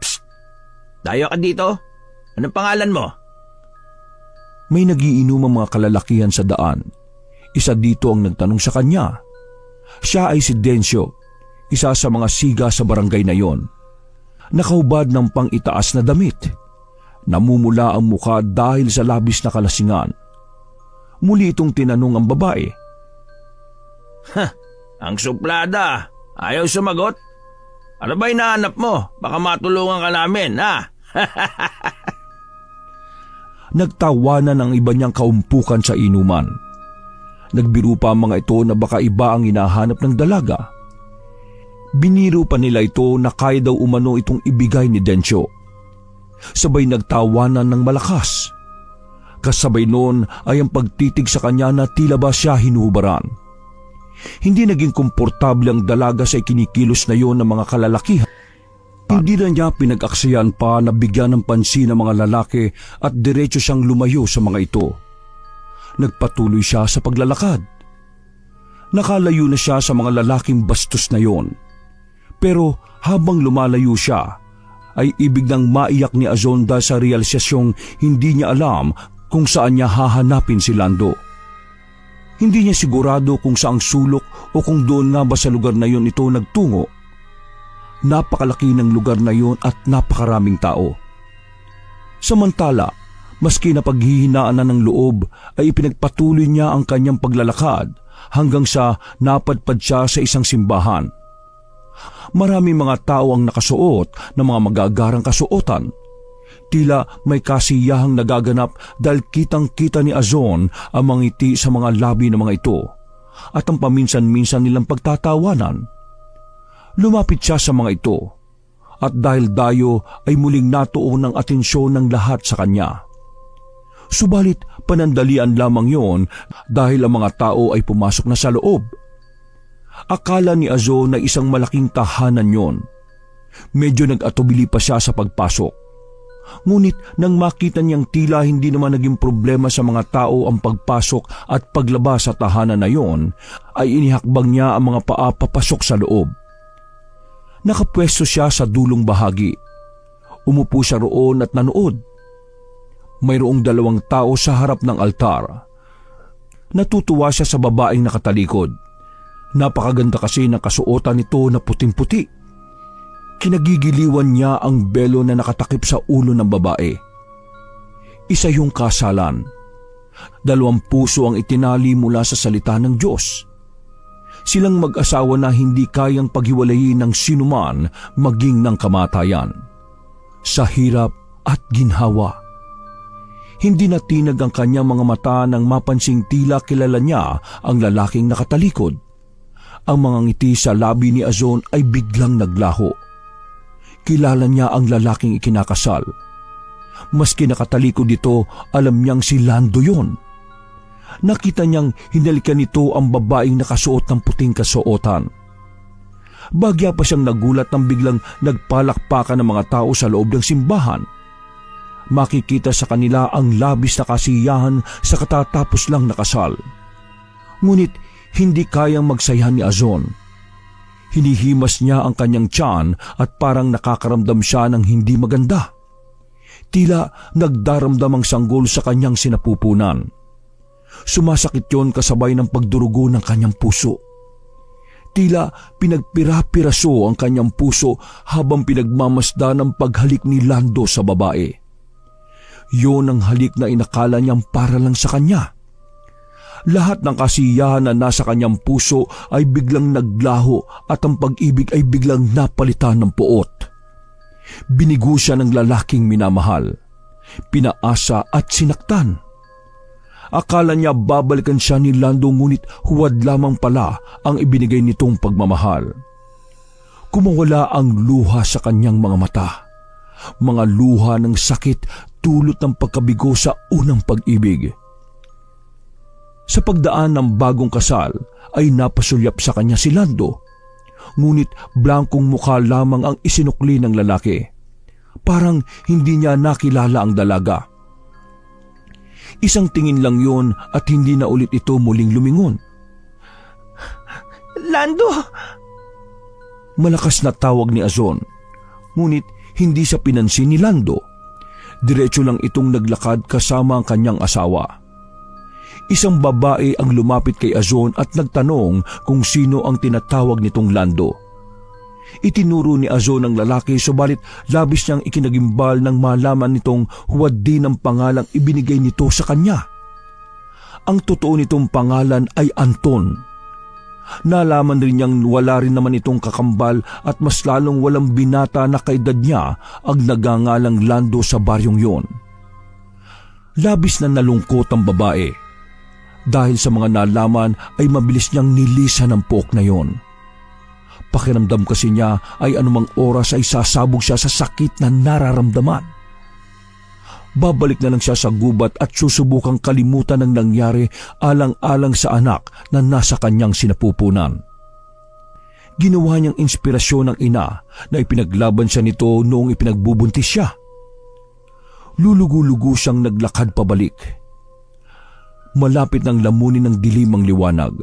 Psst! Dayo ka dito? Anong pangalan mo? May nagiinom ang mga kalalakihan sa daan. Isa dito ang nagtanong sa kanya. Siya ay si Dencio, isa sa mga siga sa barangay na yon. Nakahubad ng pang-itaas na damit. Namumula ang mukha dahil sa labis na kalasingan. Muli itong tinanong ang babae. Ang suplada. Ayaw sumagot? Ano ba hinahanap mo? Baka matulungan ka namin, ha? Nagtawanan ang iba niyang kaumpukan sa inuman. Nagbiro pa ang mga ito na baka iba ang hinahanap ng dalaga. Biniro pa nila ito na kaya daw umano itong ibigay ni Dencio. Sabay nagtawanan ng malakas. Kasabay noon ay ang pagtitig sa kanya na tila ba siya hinuhubaran. Hindi naging komportable ang dalaga sa ikinikilos na yon ng mga kalalakihan. Hindi na niya pinag-aksiyan pa na bigyan ng pansin ng mga lalaki at diretso siyang lumayo sa mga ito. Nagpatuloy siya sa paglalakad. Nakalayo na siya sa mga lalaking bastos na yon. Pero habang lumalayo siya, ay ibig nang maiyak ni Azon dahil sa realisasyong hindi niya alam kung saan niya hahanapin si Lando. Hindi niya sigurado kung saang sulok o kung doon nga ba sa lugar na yon ito nagtungo. Napakalaki ng lugar na yon at napakaraming tao. Samantala, maski na paghihinaan na ng loob ay ipinagpatuloy niya ang kanyang paglalakad hanggang sa napadpad siya sa isang simbahan. Maraming mga tao ang nakasuot ng mga magagarang kasuotan. Tila may kasiyahang nagaganap dahil kitang-kita ni Azon ang mga ngiti sa mga labi ng mga ito at ang paminsan-minsan nilang pagtatawanan. Lumapit siya sa mga ito at dahil dayo ay muling natuon ang atensyon ng lahat sa kanya. Subalit panandalian lamang yon dahil ang mga tao ay pumasok na sa loob. Akala ni Azon na isang malaking tahanan yon. Medyo nag-atubili pa siya sa pagpasok. Ngunit nang makita niyang tila hindi naman naging problema sa mga tao ang pagpasok at paglabas sa tahanan na yon, ay inihakbang niya ang mga paa papasok sa loob. Nakapwesto siya sa dulong bahagi. Umupo siya roon at nanood. Mayroong 2 tao sa harap ng altar. Natutuwa siya sa babaeng nakatalikod. Napakaganda kasi ng kasuotan nito na puting-puti. Kinagigiliwan niya ang belo na nakatakip sa ulo ng babae. Isa yung kasalan. 2 puso ang itinali mula sa salita ng Diyos. Silang mag-asawa na hindi kayang paghiwalayin ng sinuman maging ng kamatayan. Sa hirap at ginhawa. Hindi natinag ang kanyang mga mata nang mapansing tila kilala niya ang lalaking nakatalikod. Ang mga ngiti sa labi ni Azon ay biglang naglaho. Kilala niya ang lalaking ikinakasal. Maski nakatalikod dito, alam niyang si Lando yon. Nakita niyang hinalikan nito ang babaeng nakasuot ng puting kasuotan. Bagya pa siyang nagulat nang biglang nagpalakpakan ng mga tao sa loob ng simbahan. Makikita sa kanila ang labis na kasiyahan sa katatapos lang na kasal. Ngunit hindi kayang magsayahan ni Azon. Hinihimas niya ang kanyang tiyan at parang nakakaramdam siya ng hindi maganda. Tila nagdaramdam ang sanggol sa kanyang sinapupunan. Sumasakit yon kasabay ng pagdurugo ng kanyang puso. Tila pinagpira-piraso ang kanyang puso habang pinagmamasda ng paghalik ni Lando sa babae. Yon ang halik na inakala niyang para lang sa kanya. Lahat ng kasiyahan na nasa kanyang puso ay biglang naglaho at ang pag-ibig ay biglang napalitan ng puot. Binigo siya ng lalaking minamahal, pinaasa at sinaktan. Akala niya babalikan siya ni Lando ngunit huwad lamang pala ang ibinigay nitong pagmamahal. Kumawala ang luha sa kanyang mga mata, mga luha ng sakit dulot ng pagkabigo sa unang pag-ibig. Sa pagdaan ng bagong kasal ay napasulyap sa kanya si Lando. Ngunit blankong mukha lamang ang isinukli ng lalaki. Parang hindi niya nakilala ang dalaga. Isang tingin lang yun at hindi na ulit ito muling lumingon. Lando! Malakas na tawag ni Azon. Ngunit hindi siya pinansin ni Lando. Diretso lang itong naglakad kasama ang kanyang asawa. Isang babae ang lumapit kay Azon at nagtanong kung sino ang tinatawag nitong Lando. Itinuro ni Azon ang lalaki subalit labis niyang ikinagimbal nang malaman nitong huwad din ang pangalang ibinigay nito sa kanya. Ang totoo nitong pangalan ay Anton. Nalaman rin niyang wala rin naman itong kakambal at mas lalong walang binata na kaedad niya ang nagangalang Lando sa baryong yon. Labis na nalungkot ang babae. Dahil sa mga nalaman ay mabilis niyang nilisan ang pook na yon. Pakiramdam kasi niya ay anumang oras ay sasabog siya sa sakit na nararamdaman. Babalik na lang siya sa gubat at susubukang kalimutan ang nangyari alang-alang sa anak na nasa kanyang sinapupunan. Ginawa niyang inspirasyon ng ina na ipinaglaban siya nito noong ipinagbubuntis siya. Lulugo-lugo siyang naglakad pabalik. Malapit ng lamunin ng dilim ang liwanag.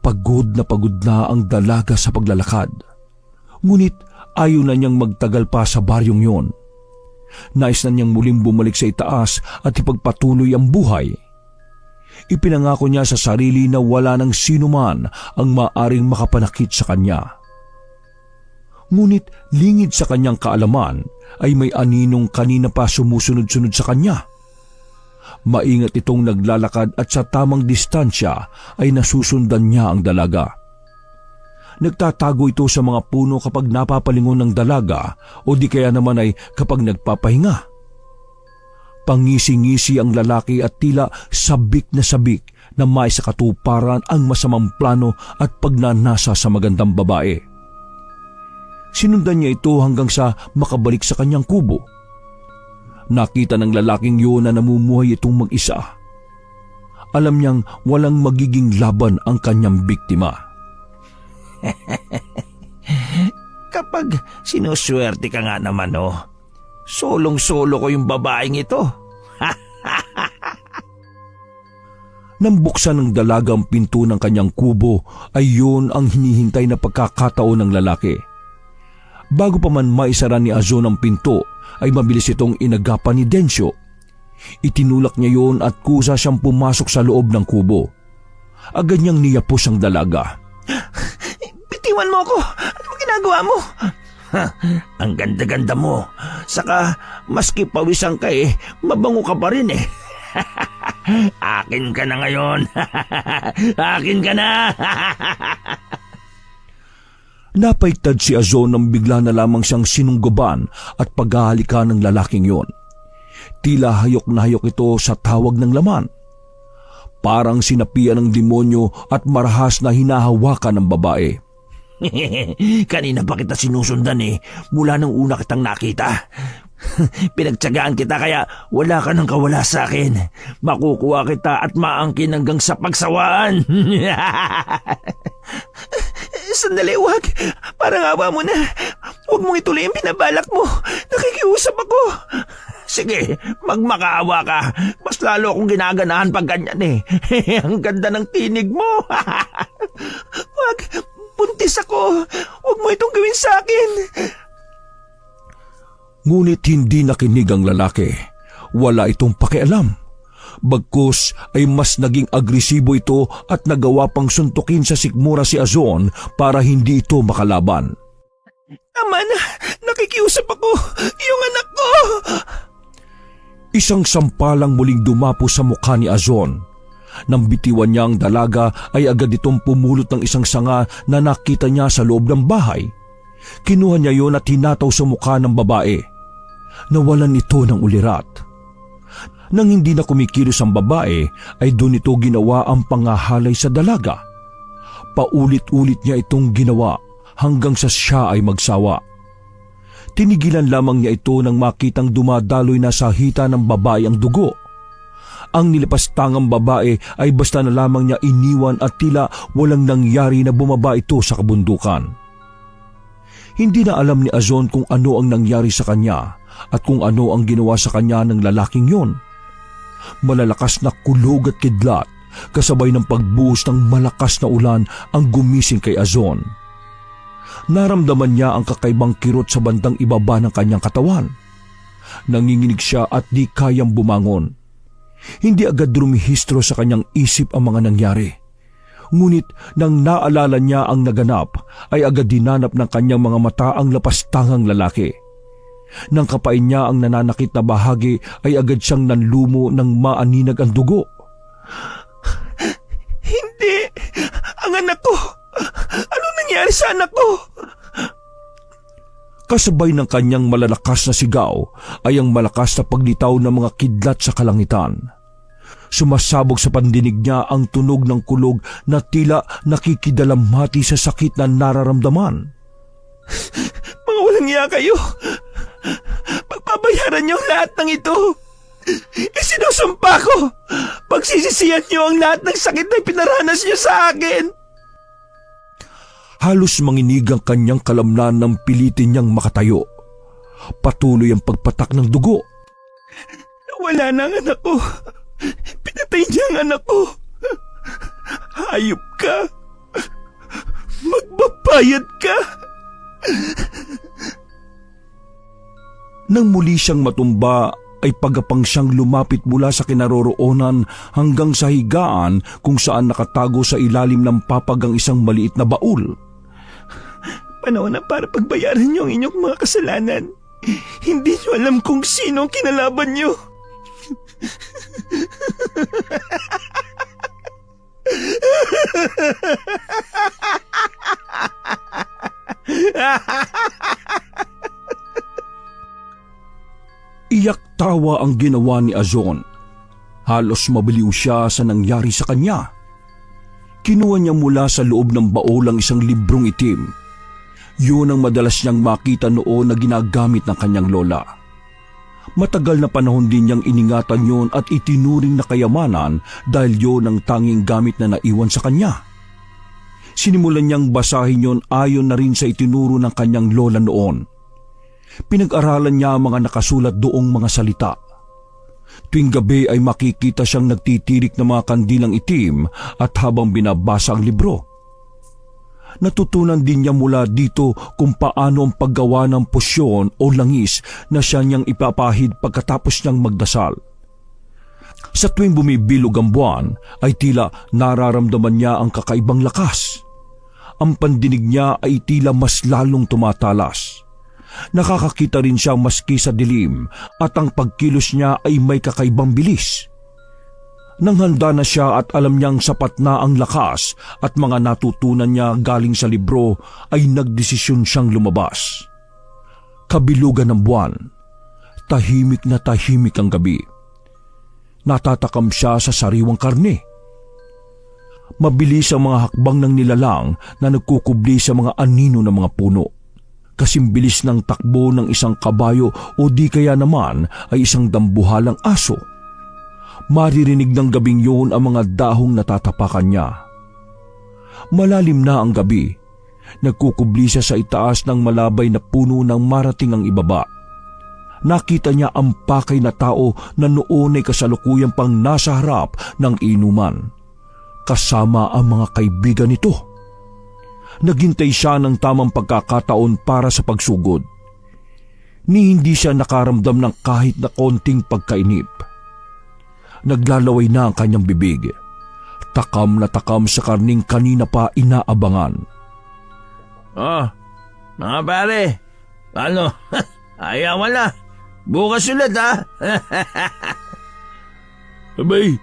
Pagod na ang dalaga sa paglalakad. Ngunit ayaw na niyang magtagal pa sa baryong yon. Nais na niyang muling bumalik sa itaas at ipagpatuloy ang buhay. Ipinangako niya sa sarili na wala ng sino man ang maaring makapanakit sa kanya. Ngunit lingid sa kanyang kaalaman ay may aninong kanina pa sumusunod-sunod sa kanya. Maingat itong naglalakad at sa tamang distansya ay nasusundan niya ang dalaga. Nagtatago ito sa mga puno kapag napapalingon ng dalaga o di kaya naman ay kapag nagpapahinga. Pangisi-ngisi ang lalaki at tila sabik na may sa katuparan ang masamang plano at pagnanasa sa magandang babae. Sinundan niya ito hanggang sa makabalik sa kanyang kubo. Nakita ng lalaking yun na namumuhay itong mag-isa. Alam niyang walang magiging laban ang kanyang biktima. Kapag sinuswerte ka nga naman, solong-solo ko yung babaeng ito. Nang buksan ng dalaga ang pinto ng kanyang kubo ay yun ang hinihintay na pagkakataon ng lalaki. Bago pa man maisara ni Azon ang pinto ay mabilis itong inagapan ni Densyo. Itinulak niya yun at kusa siyang pumasok sa loob ng kubo. Agad niyang niyapos ang dalaga. Bitiwan mo ako! Ano mo ginagawa mo? Ang ganda-ganda mo. Saka maski pawisan ka mabango ka pa rin Akin ka na ngayon. Akin ka na. Napaitad si Azon nang bigla na lamang siyang sinunggaban at paghahalikan ng lalaking yon. Tila hayok na hayok ito sa tawag ng laman. Parang sinapian ng demonyo at marahas na hinahawakan ng babae. Kanina pa kita sinusundan mula nang una kitang nakita. Pinagtsagaan kita kaya wala ka nang kawala sa akin. Makukuha kita at maangkin hanggang sa pagsawaan. Sandali, wag. Parang awa mo na. Huwag mong ituloy ang binabalak mo. Nakikiusap ako. Sige, magmakaawa ka. Mas lalo akong ginaganahan pag ganyan Ang ganda ng tinig mo. Wag, buntis ako. Huwag mo itong gawin sa akin. Ngunit hindi nakinig ang lalaki. Wala itong pakialam. Bagkus ay mas naging agresibo ito at nagawa pang suntukin sa sikmura si Azon para hindi ito makalaban. Ama na, nakikiusap ako. Yung anak ko. Isang sampalang muling dumapo sa mukha ni Azon. Nang bitiwan niya ang dalaga ay agad itong pumulot ng isang sanga na nakita niya sa loob ng bahay. Kinuha niya yon at hinataw sa mukha ng babae. Nawalan ito ng ulirat. Nang hindi na kumikilos ang babae ay doon ito ginawa ang pangahalay sa dalaga. Paulit-ulit niya itong ginawa hanggang sa siya ay magsawa. Tinigilan lamang niya ito nang makitang dumadaloy na sa hita ng babae ang dugo. Ang nilipastangang babae ay basta na lamang niya iniwan at tila walang nangyari na bumaba ito sa kabundukan. Hindi na alam ni Azon kung ano ang nangyari sa kanya at kung ano ang ginawa sa kanya ng lalaking yon. Malalakas na kulog at kidlat kasabay ng pagbuhos ng malakas na ulan ang gumising kay Azon. Naramdaman niya ang kakaibang kirot sa bandang ibaba ng kanyang katawan. Nanginginig siya at di kayang bumangon. Hindi agad rumihistro sa kanyang isip ang mga nangyari. Ngunit nang naalala niya ang naganap, ay agad dinanap ng kanyang mga mata ang lapastangang lalaki. Nang kapain niya ang nananakit na bahagi, ay agad siyang nanlumo ng maaninag ang dugo. Hindi! Ang anak ko! Anong nangyari sa anak ko? Kasabay ng kanyang malalakas na sigaw ay ang malakas na paglitaw ng mga kidlat sa kalangitan. Sumasabog sa pandinig niya ang tunog ng kulog na tila nakikidalamhati sa sakit na nararamdaman. Mga walang iya kayo! Pagbabayaran niyo ang lahat ng ito! Isinusumpa ko! Pagsisisihan niyo ang lahat ng sakit na pinaranas niyo sa akin! Halos manginig ang kanyang kalamnan nang pilitin niyang makatayo. Patuloy ang pagpatak ng dugo. Wala na ang anak ko. Pinatay niya ang anak ko. Hayop ka. Magbabayad ka. Nang muli siyang matumba ay pagapang siyang lumapit mula sa kinaroroonan hanggang sa higaan kung saan nakatago sa ilalim ng papag ang isang maliit na baul. Panahon na para pagbayaran niyo ang inyong mga kasalanan. Hindi niyo alam kung sino ang kinalaban niyo. Iyak tawa ang ginawa ni Azon. Halos mabaliw siya sa nangyari sa kanya. Kinuha niya mula sa loob ng baul ang isang librong itim. Yun ang madalas niyang makita noon na ginagamit ng kanyang lola. Matagal na panahon din niyang iningatan yon at itinuring na kayamanan dahil yon ang tanging gamit na naiwan sa kanya. Sinimulan niyang basahin yon ayon na rin sa itinuro ng kanyang lola noon. Pinag-aralan niya ang mga nakasulat doong mga salita. Tuwing gabi ay makikita siyang nagtitirik ng mga kandilang itim at habang binabasa ang libro. Natutunan din niya mula dito kung paano ang paggawa ng pusyon o langis na siya niyang ipapahid pagkatapos niyang magdasal. Sa tuwing bumibilog ang buwan ay tila nararamdaman niya ang kakaibang lakas. Ang pandinig niya ay tila mas lalong tumatalas. Nakakakita rin siya maski sa dilim at ang pagkilos niya ay may kakaibang bilis. Nang handa na siya at alam niyang sapat na ang lakas at mga natutunan niya galing sa libro ay nagdesisyon siyang lumabas. Kabilugan ng buwan, tahimik na tahimik ang gabi. Natatakam siya sa sariwang karne. Mabilis ang mga hakbang ng nilalang na nagkukubli sa mga anino ng mga puno. Kasimbilis ng takbo ng isang kabayo o di kaya naman ay isang dambuhalang aso. Maririnig ng gabing yun ang mga dahong natatapakan niya. Malalim na ang gabi. Nagkukubli siya sa itaas ng malabay na puno nang marating ang ibaba. Nakita niya ang pakay na tao na noon ay kasalukuyang pang nasa harap ng inuman. Kasama ang mga kaibigan nito. Naghintay siya ng tamang pagkakataon para sa pagsugod. Ni hindi siya nakaramdam ng kahit na konting pagkainip. Naglalaway na ang kanyang bibig. Takam na takam sa karning kanina pa inaabangan. Oh, mga pare. Ano? Ayaw na. Bukas ulit ha. Abay,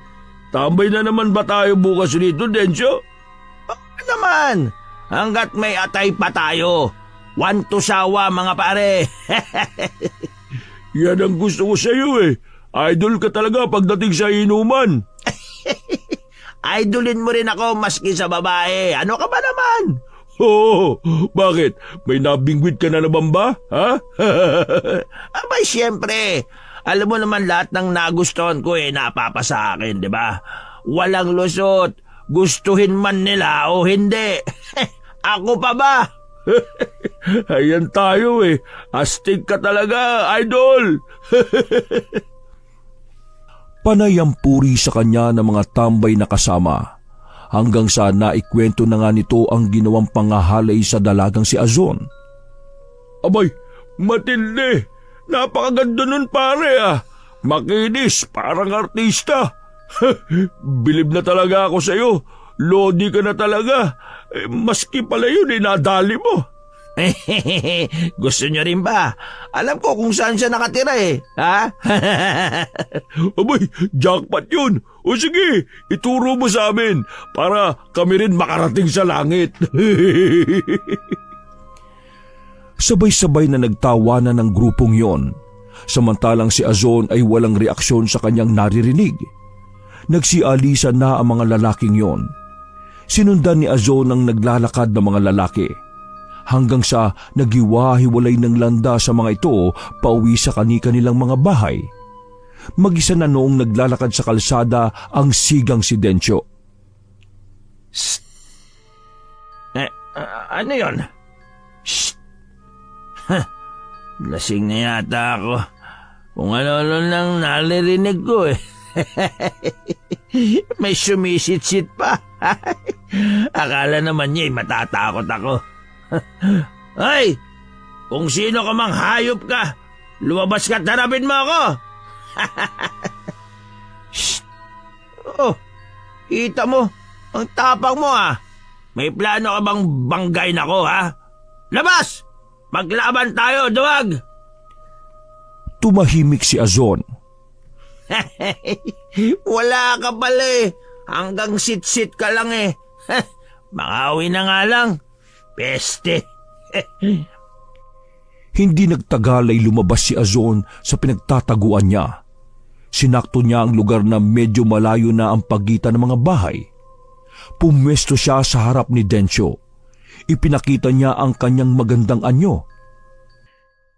tambay na naman ba tayo bukas rito, Densyo? Ano naman? Hanggat may atay pa tayo. One to sawa mga pare. Yan ang gusto ko sa iyo eh. Idol ka talaga pagdating sa inuman. Idolin mo rin ako maski sa babae. Ano ka ba naman? Oo, bakit? May nabingwit ka na naman ba? Ha? Abay, siyempre. Alam mo naman lahat ng nagustuhan ko napapa sa akin, di ba? Walang lusot. Gustuhin man nila o hindi. Ako pa ba? Ayan tayo eh. Astig ka talaga, idol. Panay ang puri sa kanya ng mga tambay na kasama. Hanggang sa naikwento na nga nito ang ginawang pangahalay sa dalagang si Azon. Abay, matindi. Napakaganda nun pare ah. Makinis, parang artista. Bilib na talaga ako sa'yo. Lodi ka na talaga. Maski pala yun nadali mo. Gusto niyo rin ba? Alam ko kung saan siya nakatira ha? Abay, jackpot yun. O sige, ituro mo sa amin para kami rin makarating sa langit. Sabay-sabay na nagtawanan ng grupong yon. Samantalang si Azon ay walang reaksyon sa kanyang naririnig. Nagsialisa na ang mga lalaking yon. Sinundan ni Azon ang naglalakad ng mga lalaki. Hanggang sa nagiwa-hiwalay ng landa sa mga ito pauwi sa kani-kanilang mga bahay. Mag-isa na noong naglalakad sa kalsada ang sigang si Densyo. Ano yon? Shh! Lasing na yata ako. Kung ano-ano nang naririnig ko eh. May sumisit-sit pa. Akala naman niya matatakot ako. Ay! Kung sino ka mang hayop ka, lumabas ka at harapin mo ako. Shh! Oh, kita mo, ang tapang mo ah. May plano ka bang banggain ako ha? Labas! Maglaban tayo, duwag! Tumahimik si Azon. Wala ka pala eh. Hanggang sit-sit ka lang eh. Makauwi na nga lang. Peste. Hindi nagtagal ay lumabas si Azon sa pinagtataguan niya. Sinakto niya ang lugar na medyo malayo na ang pagitan ng mga bahay. Pumwesto siya sa harap ni Densyo. Ipinakita niya ang kanyang magandang anyo.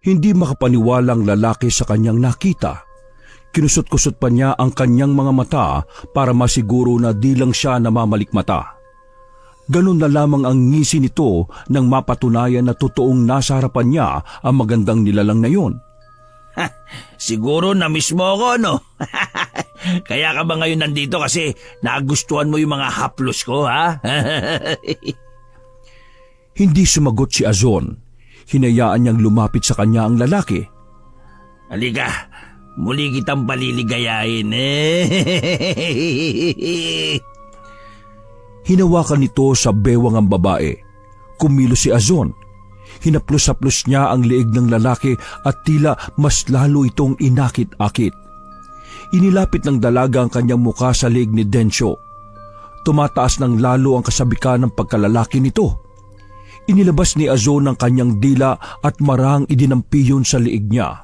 Hindi makapaniwalang lalaki sa kanyang nakita. Kinusot-kusot pa niya ang kanyang mga mata para masiguro na di lang siya namamalikmata. Ganun na lamang ang ngisi nito nang mapatunayan na totoong nasa harapan niya ang magandang nilalang na yun. Siguro na-miss mo ako, no? Kaya ka ba ngayon nandito kasi nagustuhan mo yung mga haplos ko, ha? Hindi sumagot si Azon. Hinayaan niyang lumapit sa kanya ang lalaki. Halika, muli kitang paliligayahin. Hinawakan nito sa bewang ang babae. Kumilos si Azon. Hinaplos-haplos niya ang leeg ng lalaki at tila mas lalo itong inakit-akit. Inilapit ng dalaga ang kanyang muka sa leeg ni Densyo. Tumataas ng lalo ang kasabikan ng pagkalalaki nito. Inilabas ni Azon ang kanyang dila at marang idinampi yun sa leeg niya.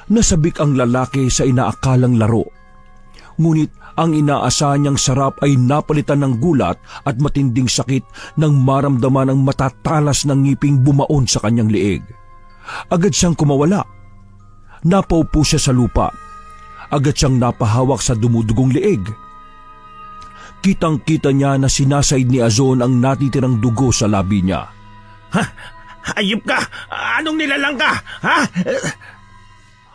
Nasabik ang lalaki sa inaakalang laro. Ngunit ang inaasahan niyang sarap ay napalitan ng gulat at matinding sakit nang maramdaman ang matatalas ng ngiping bumaon sa kanyang leeg. Agad siyang kumawala. Napaupo siya sa lupa. Agad siyang napahawak sa dumudugong leeg. Kitang-kita niya na sinasaid ni Azon ang natitirang dugo sa labi niya. Ha? Hayop ka! Anong nilalang ka? Ha?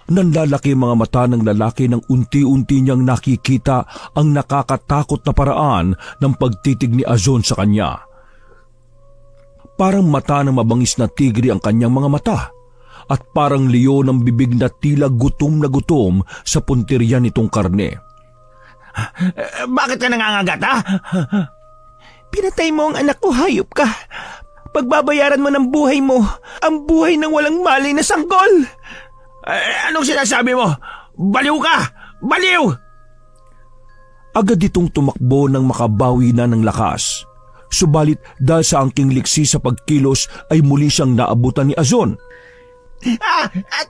Nanlalaki mga mata ng lalaki nang unti-unti niyang nakikita ang nakakatakot na paraan ng pagtitig ni Azon sa kanya. Parang mata ng mabangis na tigre ang kanyang mga mata at parang leon ang bibig na tila gutom na gutom sa puntirya nitong karne. Bakit ka nangangagat, ha? Pinatay mo ang anak ko, hayop ka. Pagbabayaran mo ng buhay mo, ang buhay ng walang malay na sanggol. Anong sinasabi mo? Baliw ka! Baliw! Agad itong tumakbo nang makabawi na ng lakas. Subalit dahil sa angking liksi sa pagkilos ay muli siyang naabutan ni Azon.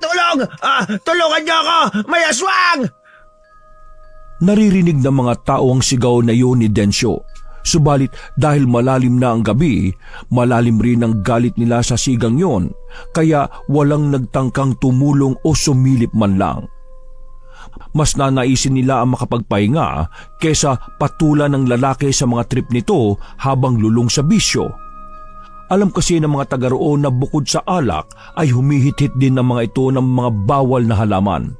Tulong! Tulungan niyo ako! May aswang! Naririnig ng mga tao ang sigaw na yun ni Densyo. Subalit dahil malalim na ang gabi, malalim rin ang galit nila sa sigang yon, kaya walang nagtangkang tumulong o sumilip man lang. Mas nanaisin nila ang makapagpahinga kesa patulan ng lalaki sa mga trip nito habang lulong sa bisyo. Alam kasi ng mga taga roon na bukod sa alak ay humihit-hit din ng mga ito ng mga bawal na halaman.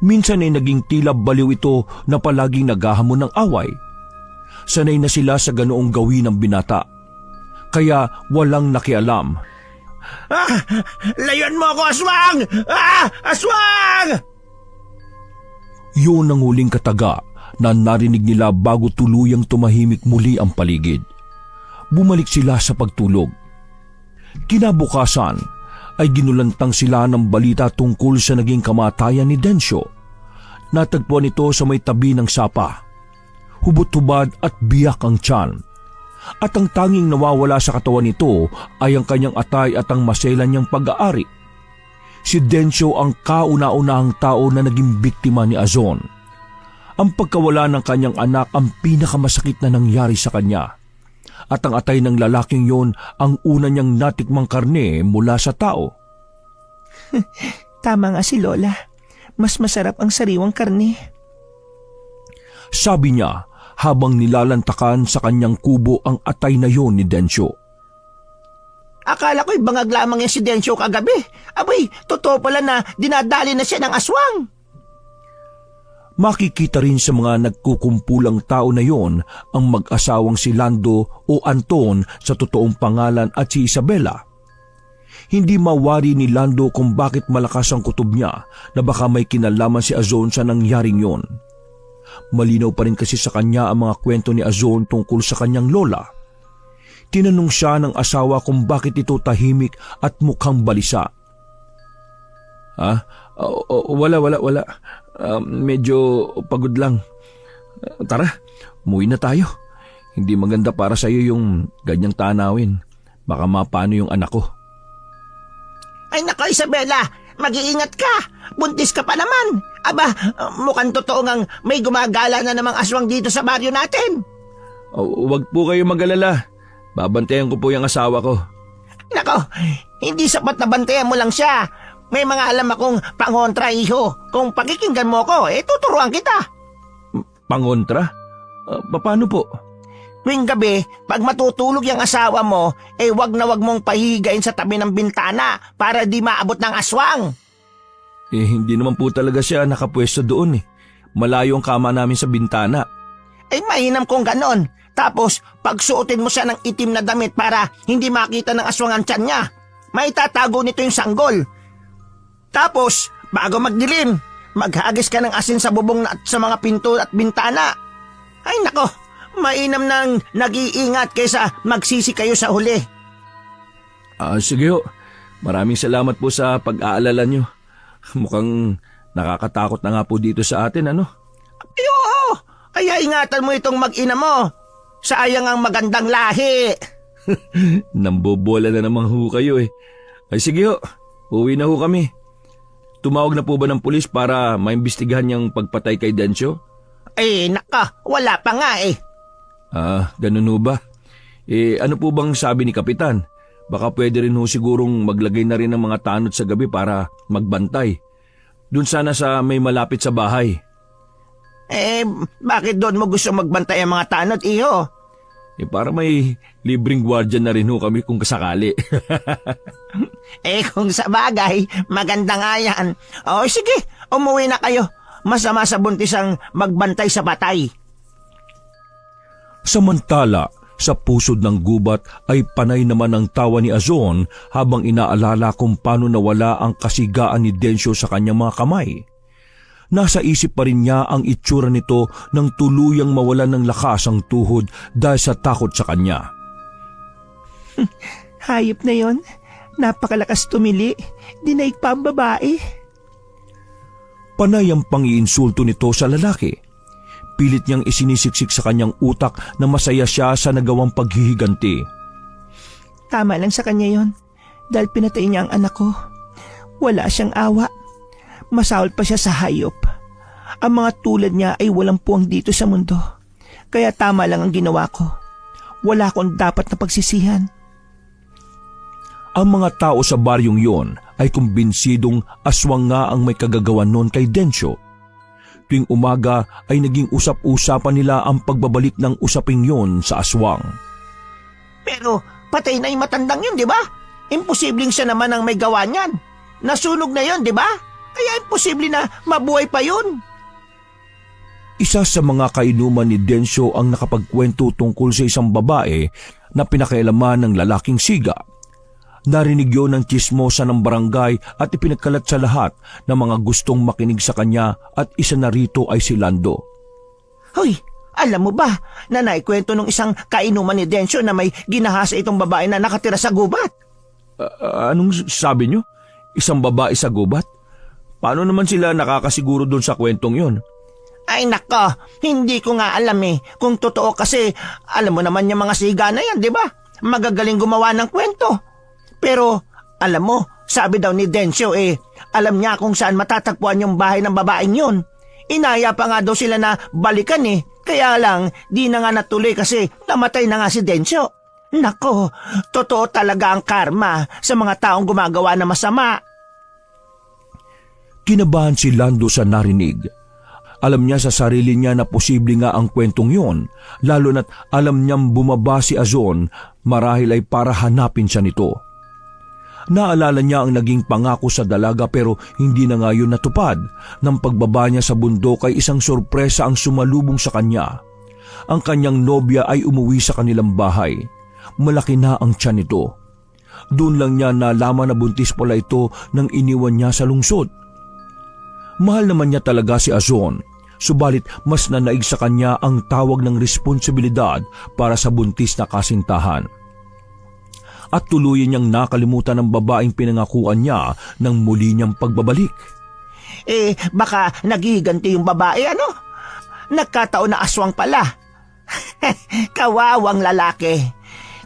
Minsan ay naging tila baliw ito na palaging naghahamon ng away. Sanay na sila sa ganoong gawin ng binata. Kaya walang nakialam. Layuan mo ako, aswang! Aswang! Yun ang huling kataga na narinig nila bago tuluyang tumahimik muli ang paligid. Bumalik sila sa pagtulog. Kinabukasan ay ginulantang sila ng balita tungkol sa naging kamatayan ni Densyo. Natagpuan ito sa may tabi ng sapa. Hubot-hubad at biyak ang tiyan. At ang tanging nawawala sa katawan nito ay ang kanyang atay at ang maselan niyang pag-aari. Si Densyo ang kauna-unahang tao na naging biktima ni Azon. Ang pagkawala ng kanyang anak ang pinakamasakit na nangyari sa kanya. At ang atay ng lalaking yon ang una niyang natikmang karne mula sa tao. Tama nga si Lola. Mas masarap ang sariwang karne. Sabi niya habang nilalantakan sa kanyang kubo ang atay na yon ni Densyo. Akala ko'y bangag lamang yung si Densyo kagabi. Abay, totoo pala na dinadali na siya ng aswang. Makikita rin sa mga nagkukumpulang tao na yon ang mag-asawang si Lando o Anton sa totoong pangalan at si Isabela. Hindi mawari ni Lando kung bakit malakas ang kutob niya na baka may kinalaman si Azon sa nangyaring yon. Malinaw pa rin kasi sa kanya ang mga kwento ni Azon tungkol sa kanyang lola. Tinanong siya ng asawa kung bakit ito tahimik at mukhang balisa. Wala. Medyo pagod lang. Tara, umuwi na tayo. Hindi maganda para sa iyo yung ganyang tanawin. Baka mapano yung anak ko. Ay nako Isabela, mag-iingat ka. Buntis ka pa naman. Aba, mukhang totoo ngang may gumagala na namang aswang dito sa baryo natin. Huwag po kayo mag-alala. Babantayan ko po yung asawa ko. Nako, hindi sapat na bantayan mo lang siya. May mga alam akong pangontra, iho. Kung pakikinggan mo ko, tuturuan kita. Pangontra? Paano po? Tuwing gabi, pag matutulog yung asawa mo, wag na wag mong pahigain sa tabi ng bintana para di maabot ng aswang. Hindi naman po talaga siya nakapwesto doon eh. Malayo ang kama namin sa bintana. Mainam kung ganon. Tapos, pagsuotin mo siya ng itim na damit para hindi makita ng aswang ang tiyan niya. Maitatago nito yung sanggol. Tapos, bago magdilim, maghagis ka ng asin sa bubong at sa mga pinto at bintana. Ay nako, mainam nang nag-iingat kaysa magsisi kayo sa huli. Sige ho. Maraming salamat po sa pag-aalala nyo. Mukhang nakakatakot na nga po dito sa atin, ano? Ay, oo, kaya ingatan mo itong mag-ina mo. Sayang ang magandang lahi. Nambobola na naman ho kayo eh. Ay sige ho, uwi na ho kami. Tumawag na po ba ng pulis para maimbestigahan niyang pagpatay kay Densyo? Naka, wala pa nga eh. Ganun ho ba? Ano po bang sabi ni Kapitan? Baka pwede rin ho sigurong maglagay na rin ng mga tanod sa gabi para magbantay. Doon sana sa may malapit sa bahay. Bakit doon mo gusto magbantay ang mga tanod, iho? Para may libreng gwardiya na rin ho kami kung kasakali. Kung sa bagay, maganda nga yan. Sige, umuwi na kayo. Masama sa buntis ang magbantay sa batay. Samantala, sa pusod ng gubat ay panay naman ang tawa ni Azon habang inaalala kung paano nawala ang kasigaan ni Densyo sa kanyang mga kamay. Nasa isip pa rin niya ang itsura nito nang tuluyang mawalan ng lakas ang tuhod dahil sa takot sa kanya. Hayop na yon. Napakalakas tumili. Dinaig pa ang babae. Panay ang pang-iinsulto nito sa lalaki. Pilit niyang isinisiksik sa kanyang utak na masaya siya sa nagawang paghihiganti. Tama lang sa kanya yon. Dahil pinatay niya ang anak ko. Wala siyang awa. Masahol pa siya sa hayop. Ang mga tulad niya ay walang puwang dito sa mundo. Kaya tama lang ang ginawa ko. Wala akong dapat na pagsisihan. Ang mga tao sa baryong yon ay kumbinsidong aswang nga ang may kagagawan noon kay Densyo. Tuwing umaga ay naging usap-usapan nila ang pagbabalik ng usaping yon sa aswang. Pero patay na yung matandang yun, di ba? Imposibleng siya naman ang may gawa niyan. Nasunog na yon, di ba? Kaya imposible na mabuhay pa yun. Isa sa mga kainuman ni Densyo ang nakapagkwento tungkol sa isang babae na pinakailaman ng lalaking siga. Narinig yun ng tsismosa ng barangay at ipinagkalat sa lahat ng mga gustong makinig sa kanya at isa na rito ay si Lando. Hoy, alam mo ba na naikwento ng isang kainuman ni Densyo na may ginahasa itong babae na nakatira sa gubat? Anong sabi niyo? Isang babae sa gubat? Paano naman sila nakakasiguro doon sa kwentong yon? Ay nako, hindi ko nga alam kung totoo kasi alam mo naman yung mga siga na yan, di ba? Magagaling gumawa ng kwento. Pero alam mo, sabi daw ni Densyo alam niya kung saan matatagpuan yung bahay ng babaeng yun. Inaya pa nga daw sila na balikan kaya lang di na nga natuloy kasi namatay na nga si Densyo. Nako, totoo talaga ang karma sa mga taong gumagawa na masama. Kinabahan si Lando sa narinig. Alam niya sa sarili niya na posible nga ang kwentong yon, lalo na't alam niyang bumaba si Azon marahil ay para hanapin siya nito. Naalala niya ang naging pangako sa dalaga pero hindi na nga yun natupad. Nang pagbaba niya sa bundok ay isang sorpresa ang sumalubong sa kanya. Ang kanyang nobya ay umuwi sa kanilang bahay. Malaki na ang tiyan nito. Doon lang niya nalaman na buntis pala ito nang iniwan niya sa lungsod. Mahal naman niya talaga si Azon, subalit mas nanaig sa kanya ang tawag ng responsibilidad para sa buntis na kasintahan. At tuluyan niyang nakalimutan ng babaeng pinangakuan niya ng muli niyang pagbabalik. Baka nagiganti yung babae, ano? Nagkataon na aswang pala. Kawawang lalaki.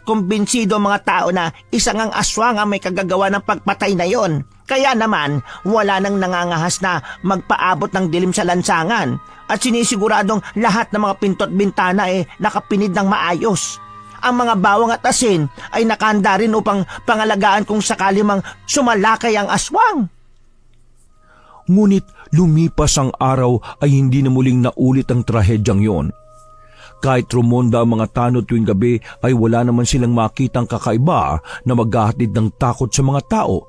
Kumbinsido ang mga tao na isang ang aswang ang may kagagawa ng pagpatay na yon. Kaya naman, wala nang nangangahas na magpaabot ng dilim sa lansangan at sinisiguradong lahat ng mga pinto at bintana nakapinid ng maayos. Ang mga bawang at asin ay nakahanda rin upang pangalagaan kung sakali mang sumalakay ang aswang. Ngunit lumipas ang araw ay hindi na muling naulit ang trahedyang yon. Kahit rumonda ang mga tanod tuwing gabi ay wala naman silang makitang kakaiba na maghahatid ng takot sa mga tao.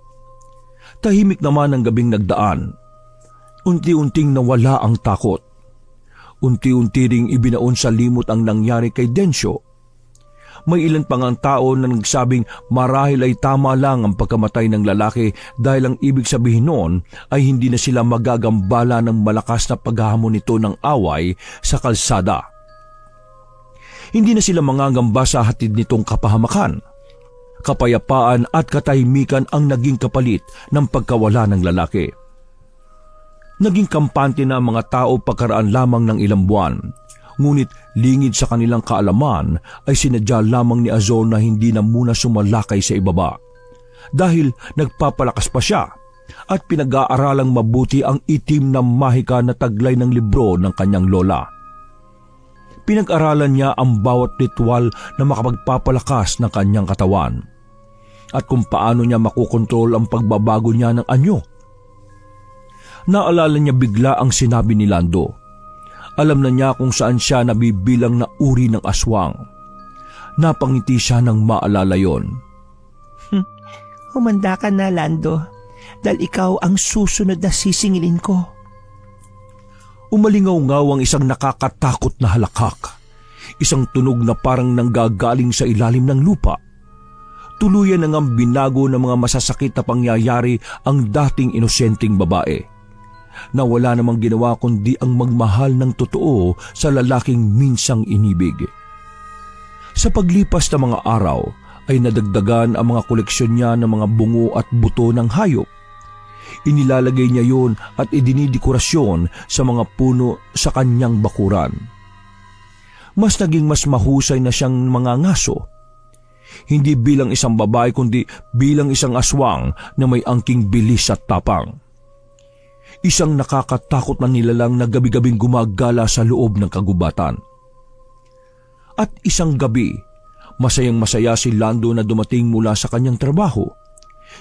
Tahimik naman ang gabing nagdaan. Unti-unting nawala ang takot. Unti-unti ring ibinaon sa limot ang nangyari kay Densyo. May ilan pang ang tao na nagsabing marahil ay tama lang ang pagkamatay ng lalaki dahil ang ibig sabihin noon ay hindi na sila magagambala ng malakas na paghahamon nito ng away sa kalsada. Hindi na sila mangangamba sa hatid nitong kapahamakan. Kapayapaan at katahimikan ang naging kapalit ng pagkawala ng lalaki. Naging kampante na ang mga tao pagkaraan lamang ng ilang buwan. Ngunit lingid sa kanilang kaalaman ay sinadya lamang ni Azon na hindi na muna sumalakay sa ibaba. Dahil nagpapalakas pa siya at pinag-aaralang mabuti ang itim na mahika na taglay ng libro ng kanyang lola. Pinag-aralan niya ang bawat ritual na makapagpapalakas ng kanyang katawan at kung paano niya makukontrol ang pagbabago niya ng anyo. Naalala niya bigla ang sinabi ni Lando. Alam na niya kung saan siya nabibilang na uri ng aswang. Napangiti siya nang maalala yon. Humanda ka na, Lando, dahil ikaw ang susunod na sisingilin ko. Umalingaw-ngaw ang isang nakakatakot na halakak. Isang tunog na parang nanggagaling sa ilalim ng lupa. Tuluyan nang binago ng mga masasakit na pangyayari ang dating inosenteng babae. Na wala namang ginawa kundi ang magmahal ng totoo sa lalaking minsang inibig. Sa paglipas ng mga araw ay nadagdagan ang mga koleksyon niya ng mga bungo at buto ng hayop. Inilalagay niya yon at idinidekorasyon sa mga puno sa kanyang bakuran. Mas naging mas mahusay na siyang mga ngaso. Hindi bilang isang babae kundi bilang isang aswang na may angking bilis at tapang. Isang nakakatakot na nilalang na gabi-gabing gumagala sa loob ng kagubatan. At isang gabi, masayang-masaya si Lando na dumating mula sa kanyang trabaho.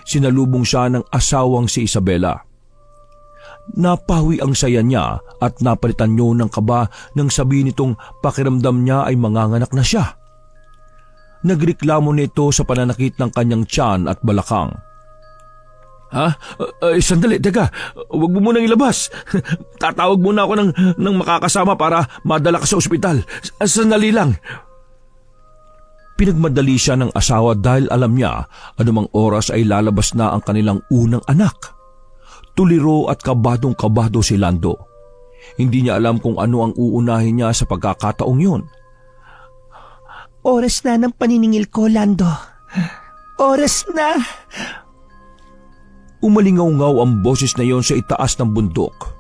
Sinalubong siya ng asawang si Isabela. Napawi ang saya niya at napalitan niyo ng kaba nang sabihin nitong pakiramdam niya ay manganganak na siya. Nagreklamo nito sa pananakit ng kanyang tiyan at balakang. Sandali, teka. Huwag mo munang ilabas. Tatawag muna ako ng makakasama para madala ka sa ospital. Sandali lang. Pinagmadali siya ng asawa dahil alam niya anumang oras ay lalabas na ang kanilang unang anak. Tuliro at kabadong-kabado si Lando. Hindi niya alam kung ano ang uunahin niya sa pagkakataong yun. Oras na ng paniningil ko, Lando. Oras na. Umalingaw-ngaw ang boses na yon sa itaas ng bundok.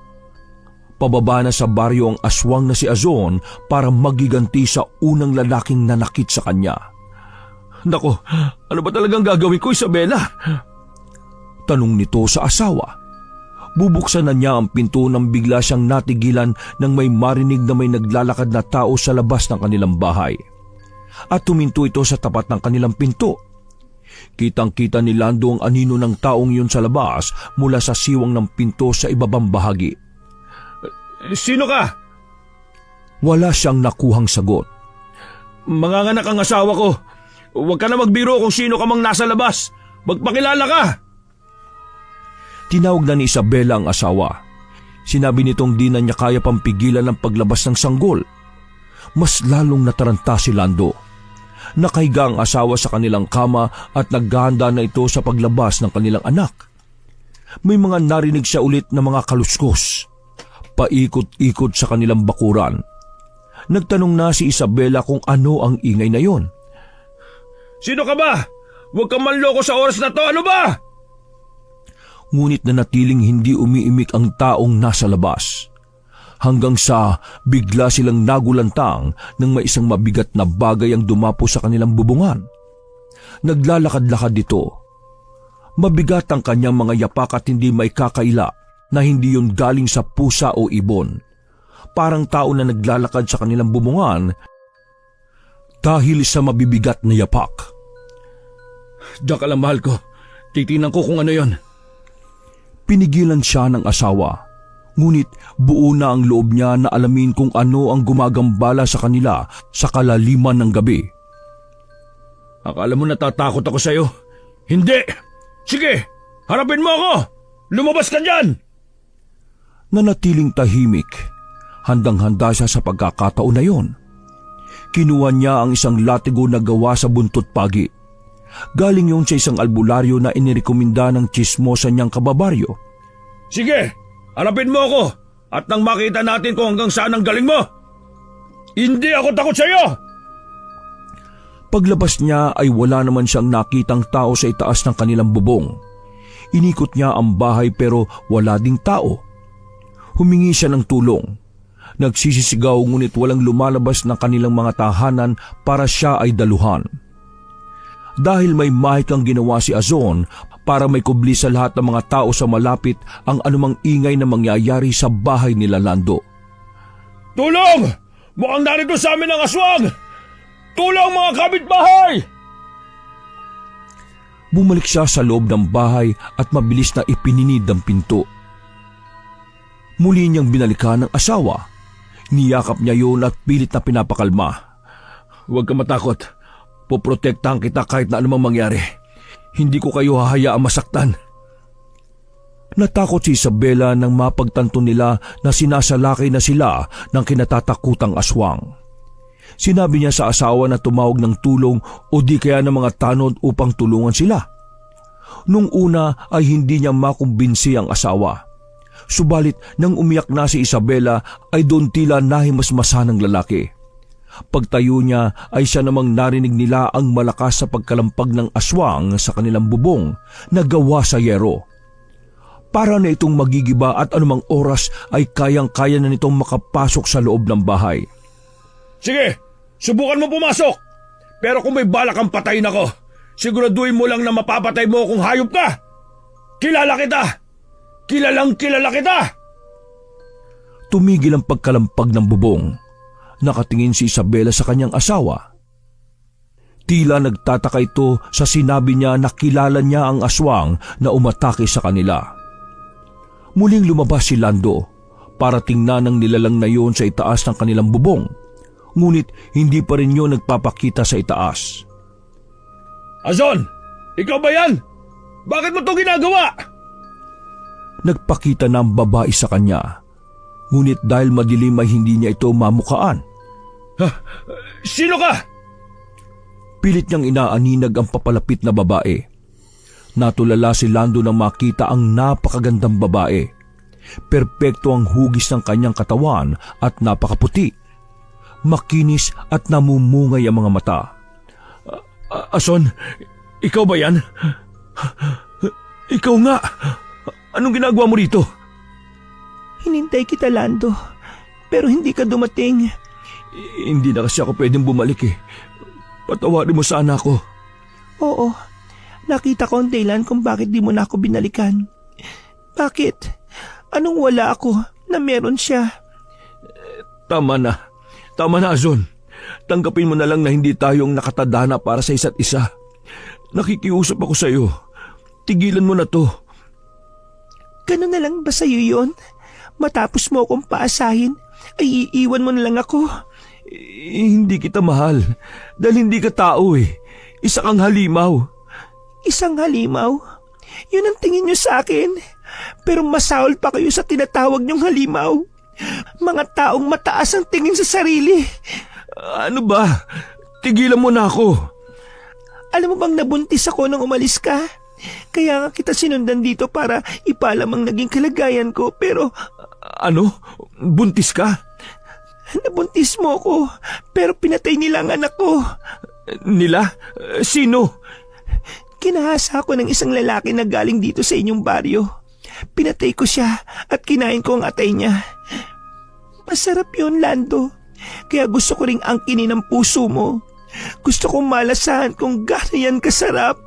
Pababa na sa baryo ang aswang na si Azon para magiganti sa unang lalaking nanakit sa kanya. Nako, ano ba talagang gagawin ko, Isabela? Tanong nito sa asawa. Bubuksan na niya ang pinto nang bigla siyang natigilan nang may marinig na may naglalakad na tao sa labas ng kanilang bahay. At tuminto ito sa tapat ng kanilang pinto. Kitang-kita ni Lando ang anino ng taong yun sa labas mula sa siwang ng pinto sa ibabang bahagi. Sino ka? Wala siyang nakuhang sagot. Manganganak ang asawa ko. Huwag ka na magbiro kung sino ka mang nasa labas. Magpakilala ka! Tinawag na ni Isabela ang asawa. Sinabi nitong di na niya kaya pang pigilan ang paglabas ng sanggol. Mas lalong nataranta si Lando. Nakahiga ang asawa sa kanilang kama at naghahanda na ito sa paglabas ng kanilang anak. May mga narinig siya ulit na mga kaluskos. Paikot-ikot sa kanilang bakuran. Nagtanong na si Isabela kung ano ang ingay na yon. Sino ka ba? Huwag kang manloko sa oras na to, ano ba? Ngunit nanatiling hindi umiimik ang taong nasa labas. Hanggang sa bigla silang nagulantang nang may isang mabigat na bagay ang dumapo sa kanilang bubungan. Naglalakad-lakad dito. Mabigat ang kanyang mga yapak at hindi may kakaila na hindi yun galing sa pusa o ibon. Parang tao na naglalakad sa kanilang bubungan dahil sa mabibigat na yapak. Diyan ka lang, mahal ko. Titingnan ko kung ano yon. Pinigilan siya ng asawa. Ngunit buo na ang loob niya na alamin kung ano ang gumagambala sa kanila sa kalaliman ng gabi. Akala mo natatakot ako sa'yo? Hindi! Sige, harapin mo ako! Lumabas ka dyan! Nanatiling tahimik. Handang-handa siya sa pagkakataon na yon. Kinuha niya ang isang latigo na gawa sa buntot pagi. Galing yon sa isang albularyo na inirekomenda ng tsismosa niyang kababaryo. Sige, harapin mo ako at nang makita natin kung hanggang saan ang galing mo. Hindi ako takot sa'yo! Paglabas niya ay wala naman siyang nakitang tao sa itaas ng kanilang bubong. Inikot niya ang bahay pero wala ding tao. Humingi siya ng tulong. Nagsisisigaw ngunit walang lumalabas ng kanilang mga tahanan para siya ay daluhan. Dahil may mahikang ginawa si Azon para may kubli sa lahat ng mga tao sa malapit ang anumang ingay na mangyayari sa bahay nila Lando. Tulong! Mukhang narito sa amin ang aswang! Tulong mga kapitbahay! Bumalik siya sa loob ng bahay at mabilis na ipininid ang pinto. Muli niyang binalikan ang asawa. Niyakap niya yun at pilit na pinapakalma. Huwag ka matakot. Poprotektahan kita kahit na anumang mangyari. Hindi ko kayo hahayaang masaktan. Natakot si Isabela nang mapagtanto nila na sinasalakay na sila ng kinatatakutang aswang. Sinabi niya sa asawa na tumawag ng tulong o di kaya ng mga tanod upang tulungan sila. Nung una ay hindi niya makumbinsi ang asawa. Subalit nang umiyak na si Isabela ay doon tila nahimasmasan ng lalaki. Pagtayo niya ay siya namang narinig nila ang malakas sa pagkalampag ng aswang sa kanilang bubong na gawa sa yero. Para na itong magigiba at anumang oras ay kayang-kaya na nitong makapasok sa loob ng bahay. Sige, subukan mo pumasok. Pero kung may balak kang patayin ako, siguraduhin mo lang na mapapatay mo kung hayop ka. Kilala kita! Kilalang kilala kita! Tumigil ang pagkalampag ng bubong. Nakatingin si Isabela sa kanyang asawa. Tila nagtataka ito sa sinabi niya na kilala niya ang aswang na umatake sa kanila. Muling lumabas si Lando para tingnan ang nilalang na yon sa itaas ng kanilang bubong. Ngunit hindi pa rin yun nagpapakita sa itaas. Azon! Ikaw ba yan? Bakit mo ito ginagawa? Nagpakita na ang babae sa kanya. Ngunit dahil madilim ay hindi niya ito mamukaan. Sino ka? Pilit niyang inaaninag ang papalapit na babae. Natulala si Lando nang makita ang napakagandang babae. Perpekto ang hugis ng kanyang katawan at napakaputi. Makinis at namumungay ang mga mata. Azon, ikaw ba yan? Ikaw nga! Anong ginagawa mo rito? Hinintay kita, Lando. Pero hindi ka dumating. Hindi na kasi ako pwedeng bumalik eh. Patawarin mo sana ako. Oo. Nakita ko ang dahilan kung bakit di mo na ako binalikan. Bakit? Anong wala ako na meron siya? Tama na. Tama na, Azon. Tanggapin mo na lang na hindi tayong nakatadhana para sa isa't isa. Nakikiusap ako sa iyo. Tigilan mo na to. Ganun na lang ba sa'yo yun? Matapos mo akong paasahin, ay iiwan mo na lang ako. Hindi kita mahal. Dahil hindi ka tao eh. Isa kang halimaw. Isang halimaw? Yun ang tingin niyo sa akin? Pero masahol pa kayo sa tinatawag niyong halimaw. Mga taong mataas ang tingin sa sarili. Ano ba? Tigilan mo na ako. Alam mo bang nabuntis ako nang umalis ka? Kaya nga kita sinundan dito para ipalam ang naging kalagayan ko. Pero Ano? Buntis ka? nabuntis mo ako, pero pinatay nila ang anak ko. Nila? Sino? Kinahasa ako ng isang lalaki na galing dito sa inyong baryo. Pinatay ko siya at kinain ko ang atay niya. Masarap yun, Lando. Kaya gusto ko ring angkinin ang puso mo. Gusto kong malasahan kung gaano yan kasarap.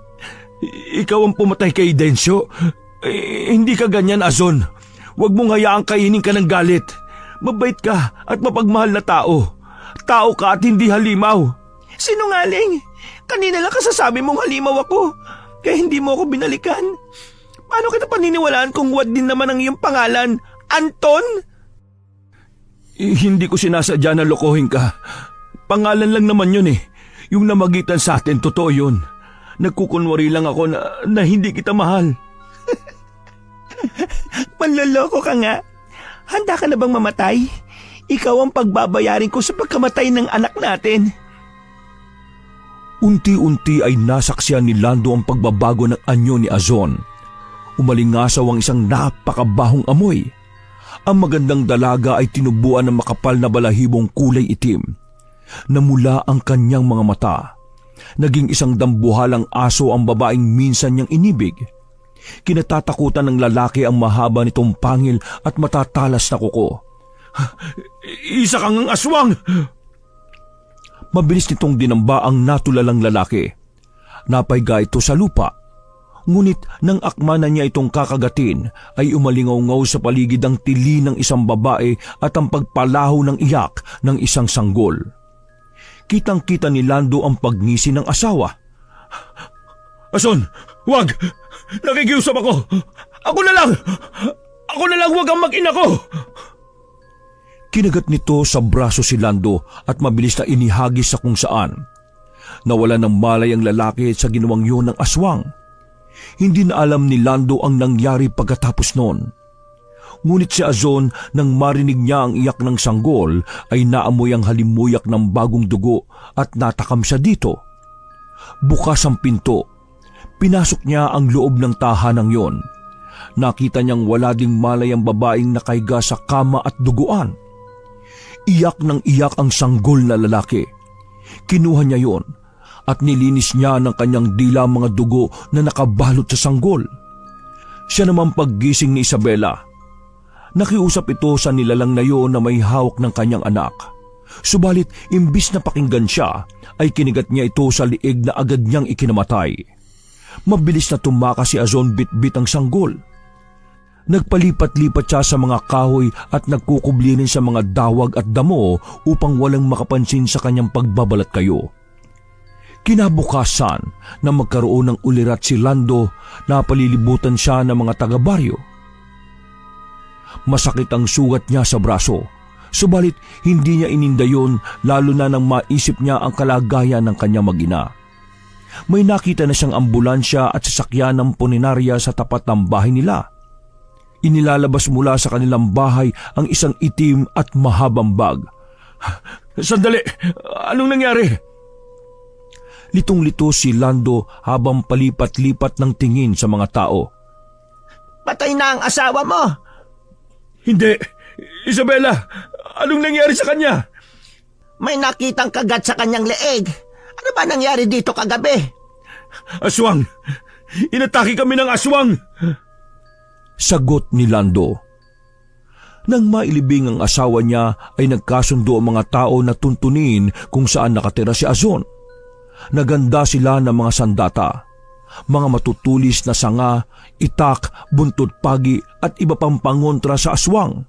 Ikaw ang pumatay kay Densyo? Hindi ka ganyan, Azon. Huwag mong hayaang kainin ka ng galit. Mabait ka at mapagmahal na tao. Tao ka at hindi halimaw. Sinungaling! Kanina lang kasasabi mong halimaw ako. Kaya hindi mo ako binalikan. Paano kita paniniwalaan kung wad din naman ang iyong pangalan? Anton? Hindi ko sinasadya na lokohin ka. Pangalan lang naman yun eh. Yung namagitan sa atin, totoo yun. Nagkukunwari lang ako na hindi kita mahal. Manloloko ka nga. Handa ka na bang mamatay? Ikaw ang pagbabayarin ko sa pagkamatay ng anak natin. Unti-unti ay nasaksiyan ni Lando ang pagbabago ng anyo ni Azon. Umalingasaw ang isang napakabahong amoy. Ang magandang dalaga ay tinubuan ng makapal na balahibong kulay itim. Namula ang kanyang mga mata. Naging isang dambuhalang aso ang babaeng minsan niyang inibig. Kinatatakutan ng lalaki ang mahaba nitong pangil at matatalas na kuko. Isa kang aswang! Mabilis nitong dinamba ang natulalang lalaki. Napaiga ito sa lupa. Ngunit nang akma na niya itong kakagatin, ay umalingaw-ngaw sa paligid ang tili ng isang babae at ang pagpalaho ng iyak ng isang sanggol. Kitang-kita ni Lando ang pagngisi ng asawa. Azon, wag! Nakikiusap ako! Ako na lang! Ako na lang, wag ang mag-ina ko! Kinagat nito sa braso si Lando at mabilis na inihagis sa kung saan. Nawala ng malay ang lalaki sa ginawang yun ng aswang. Hindi na alam ni Lando ang nangyari pagkatapos noon. Ngunit si Azon, nang marinig niya ang iyak ng sanggol, ay naamoy ang halimuyak ng bagong dugo at natakam siya dito. Bukas ang pinto. Pinasok niya ang loob ng tahanang yon. Nakita niyang wala ding malay ang babaeng nakahiga sa kama at duguan. Iyak ng iyak ang sanggol na lalaki. Kinuha niya yon at nilinis niya ng kanyang dila mga dugo na nakabalot sa sanggol. Siya naman paggising ni Isabela. Nakiusap ito sa nilalang na yon na may hawak ng kanyang anak. Subalit imbis na pakinggan siya, ay kinigat niya ito sa liig na agad niyang ikinamatay. Mabilis na tumakas si Azon bit-bit ang sanggol. Nagpalipat-lipat siya sa mga kahoy at nagkukubli rin sa mga dawag at damo upang walang makapansin sa kanyang pagbabalat kayo. Kinabukasan na magkaroon ng ulirat si Lando, napalilibutan siya ng mga taga-baryo. Masakit ang sugat niya sa braso, subalit hindi niya ininda yun lalo na nang maisip niya ang kalagayan ng kanyang mag-ina. May nakita na siyang ambulansya at sasakyan ng punerarya sa tapat ng bahay nila. Inilalabas mula sa kanilang bahay ang isang itim at mahabang bag. Sandali! Anong nangyari? Litong-lito si Lando habang palipat-lipat ng tingin sa mga tao. Patay na ang asawa mo! Hindi! Isabela! Anong nangyari sa kanya? May nakitang kagat sa kanyang leeg. Ano ba nangyari dito kagabi? Aswang! Inatake kami ng aswang! Sagot ni Lando. Nang mailibing ang asawa niya ay nagkasundo ang mga tao na tuntunin kung saan nakatira si Azon. Naganda sila ng mga sandata, mga matutulis na sanga, itak, buntod pagi at iba pang pangontra sa aswang.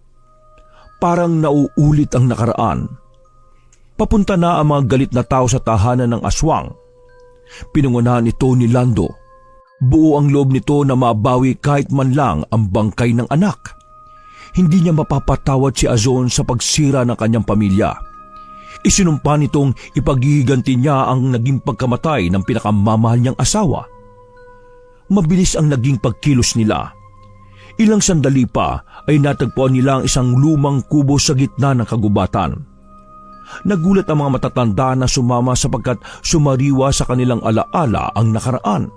Parang nauulit ang nakaraan. Papunta na ang mga galit na tao sa tahanan ng aswang. Pinungunahan ito ni Lando. Buo ang loob nito na mabawi kahit man lang ang bangkay ng anak. Hindi niya mapapatawad si Azon sa pagsira ng kanyang pamilya. Isinumpa nitong ipaghihiganti niya ang naging pagkamatay ng pinakamamahal niyang asawa. Mabilis ang naging pagkilos nila. Ilang sandali pa ay natagpuan nila ang isang lumang kubo sa gitna ng kagubatan. Nagulat ang mga matatanda na sumama sapagkat sumariwa sa kanilang alaala ang nakaraan.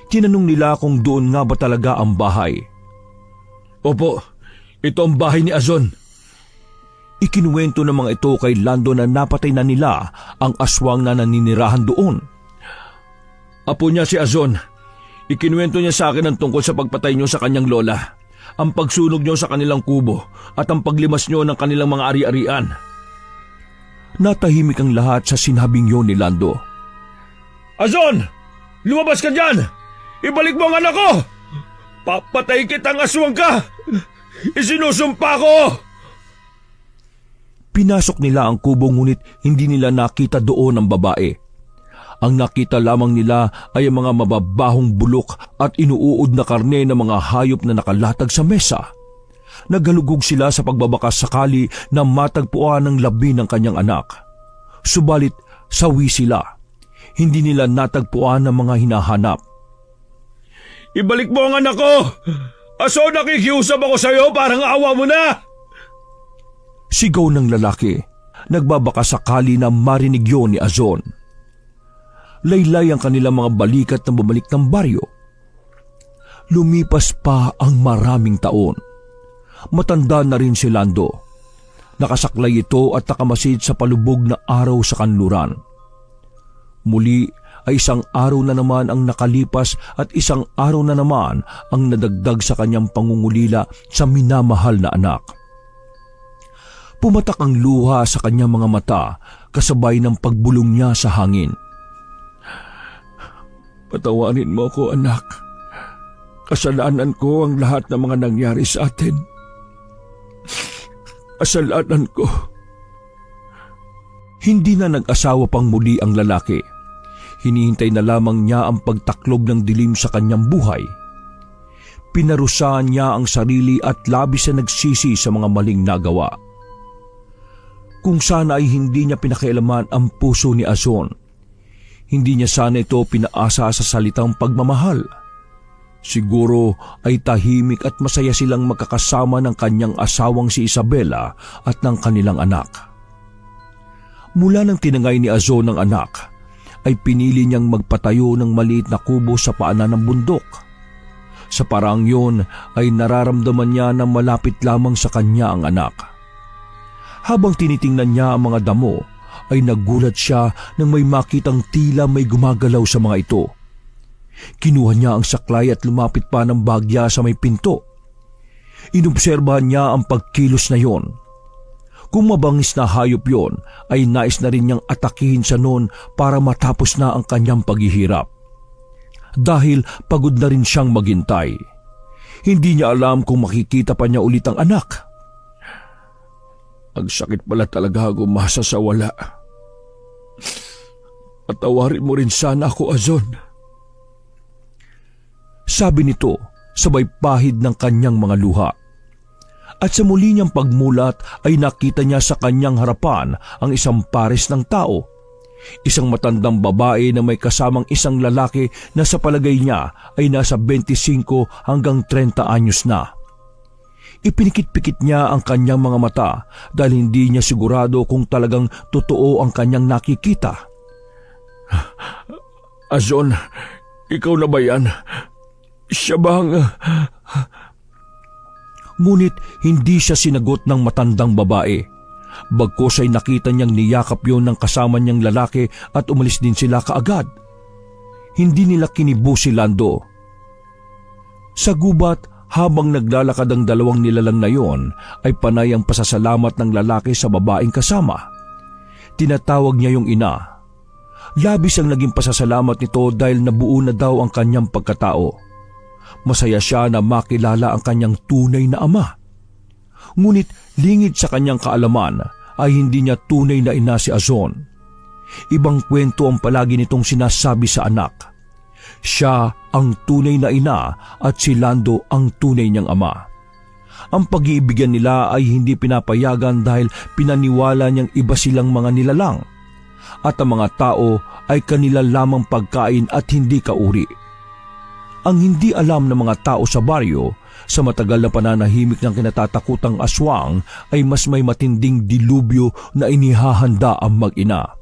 Tinanong nila kung doon nga ba talaga ang bahay. Opo, ito ang bahay ni Azon. Ikinuwento ng mga ito kay Lando na napatay na nila ang aswang na naninirahan doon. Apo niya si Azon. Ikinuwento niya sa akin ang tungkol sa pagpatay niyo sa kanyang lola, ang pagsunog niyo sa kanilang kubo at ang paglimas niyo ng kanilang mga ari-arian. Natahimik ang lahat sa sinabing yun ni Lando. Azon! Lumabas ka dyan! Ibalik mo ang anak ko! Papatay kitang aswang ka! Isinusumpa ko! Pinasok nila ang kubo ngunit hindi nila nakita doon ang babae. Ang nakita lamang nila ay ang mga mababahong bulok at inuuod na karne ng mga hayop na nakalatag sa mesa. Naghalugog sila sa pagbabakas sakali na matagpuan ang labi ng kanyang anak. Subalit sawi sila. Hindi nila natagpuan ang mga hinahanap. Ibalik mo ang anak ko! Aso, nakikiusap ako sa iyo, parang awa mo na! Sigaw ng lalaki. Nagbabaka sakali na marinig yun ni Azon. Laylay ang kanilang mga balikat na bumalik ng baryo. Lumipas pa ang maraming taon. Matanda na rin si Lando. Nakasaklay ito at nakamasid sa palubog na araw sa kanluran. Muli ay isang araw na naman ang nakalipas at isang araw na naman ang nadagdag sa kanyang pangungulila sa minamahal na anak. Pumatak ang luha sa kanyang mga mata kasabay ng pagbulong niya sa hangin. Patawarin mo ako, anak. Kasalanan ko ang lahat ng mga nangyari sa atin. Kasalanan ko. Hindi na nag-asawa pang muli ang lalaki. Hinihintay na lamang niya ang pagtaklob ng dilim sa kanyang buhay. Pinarusahan niya ang sarili at labis na nagsisi sa mga maling nagawa. Kung sana ay hindi niya pinakialaman ang puso ni Azon. Hindi niya sana ito pinaasa sa salitang pagmamahal. Siguro ay tahimik at masaya silang magkakasama ng kanyang asawang si Isabela at ng kanilang anak. Mula nang tinangay ni Azon ng anak, ay pinili niyang magpatayo ng maliit na kubo sa paanan ng bundok. Sa paraang yun ay nararamdaman niya na malapit lamang sa kanya ang anak. Habang tinitingnan niya ang mga damo, ay nagulat siya nang may makitang tila may gumagalaw sa mga ito. Kinuha niya ang saklay at lumapit pa ng bagya sa may pinto. Inobserbahan niya ang pagkilos na yon. Kung mabangis na hayop yon, ay nais na rin niyang atakihin siya noon para matapos na ang kanyang paghihirap. Dahil pagod na rin siyang maghintay. Hindi niya alam kung makikita pa niya ulit ang anak. Ang sakit pala talaga gumasa sa wala. Patawarin mo rin sana ako, Azon. Sabi nito, sabay pahid ng kanyang mga luha. At sa muli niyang pagmulat ay nakita niya sa kanyang harapan ang isang pares ng tao. Isang matandang babae na may kasamang isang lalaki na sa palagay niya ay nasa 25 hanggang 30 anyos na. Ipinikit-pikit niya ang kanyang mga mata dahil hindi niya sigurado kung talagang totoo ang kanyang nakikita. Azon, ikaw na ba yan? Siya bang... Ngunit hindi siya sinagot ng matandang babae. Bagkus ay nakita niyang niyakap yon ng kasama niyang lalaki at umalis din sila kaagad. Hindi nila kinibo si Lando. Sa gubat, habang naglalakad ang dalawang nilalang na yon, ay panay ang pasasalamat ng lalaki sa babaeng kasama. Tinatawag niya yung ina. Labis ang naging pasasalamat nito dahil nabuo na daw ang kanyang pagkatao. Masaya siya na makilala ang kanyang tunay na ama. Ngunit lingid sa kanyang kaalaman ay hindi niya tunay na ina si Azon. Ibang kwento ang palagi nitong sinasabi sa anak. Siya ang tunay na ina at si Lando ang tunay niyang ama. Ang pag-iibigan nila ay hindi pinapayagan dahil pinaniwala niyang iba silang mga nilalang. At ang mga tao ay kanila lamang pagkain at hindi kauri. Ang hindi alam ng mga tao sa baryo, sa matagal na pananahimik ng kinatatakutang aswang ay mas may matinding dilubyo na inihahanda ang mag-ina.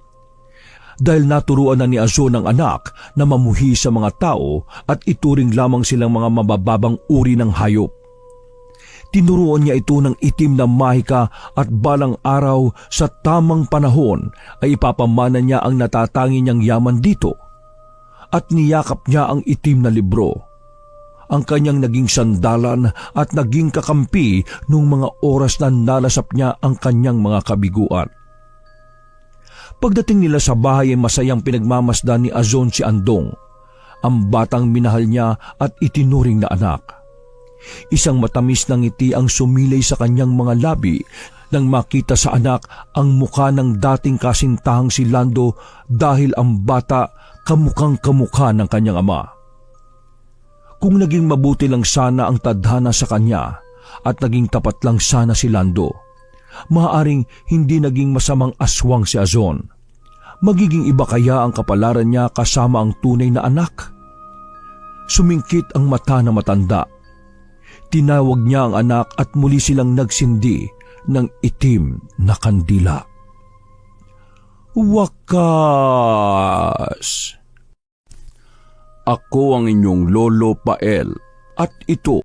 Dahil naturuan na ni Azon ang anak na mamuhi sa mga tao at ituring lamang silang mga mabababang uri ng hayop. Tinuruan niya ito ng itim na mahika at balang araw sa tamang panahon ay ipapamana niya ang natatangi niyang yaman dito. At niyakap niya ang itim na libro. Ang kanyang naging sandalan at naging kakampi nung mga oras na nalasap niya ang kanyang mga kabiguan. Pagdating nila sa bahay ay masayang pinagmamasdan ni Azon si Andong, ang batang minahal niya at itinuring na anak. Isang matamis na ngiti ang sumilay sa kanyang mga labi nang makita sa anak ang muka ng dating kasintahang si Lando dahil ang bata kamukhang kamukha ng kanyang ama. Kung naging mabuti lang sana ang tadhana sa kanya at naging tapat lang sana si Lando, maaaring hindi naging masamang aswang si Azon. Magiging iba kaya ang kapalaran niya kasama ang tunay na anak? Sumingkit ang mata na matanda. Tinawag niya ang anak at muli silang nagsindi ng itim na kandila. Wakas! Ako ang inyong Lolo Pael at ito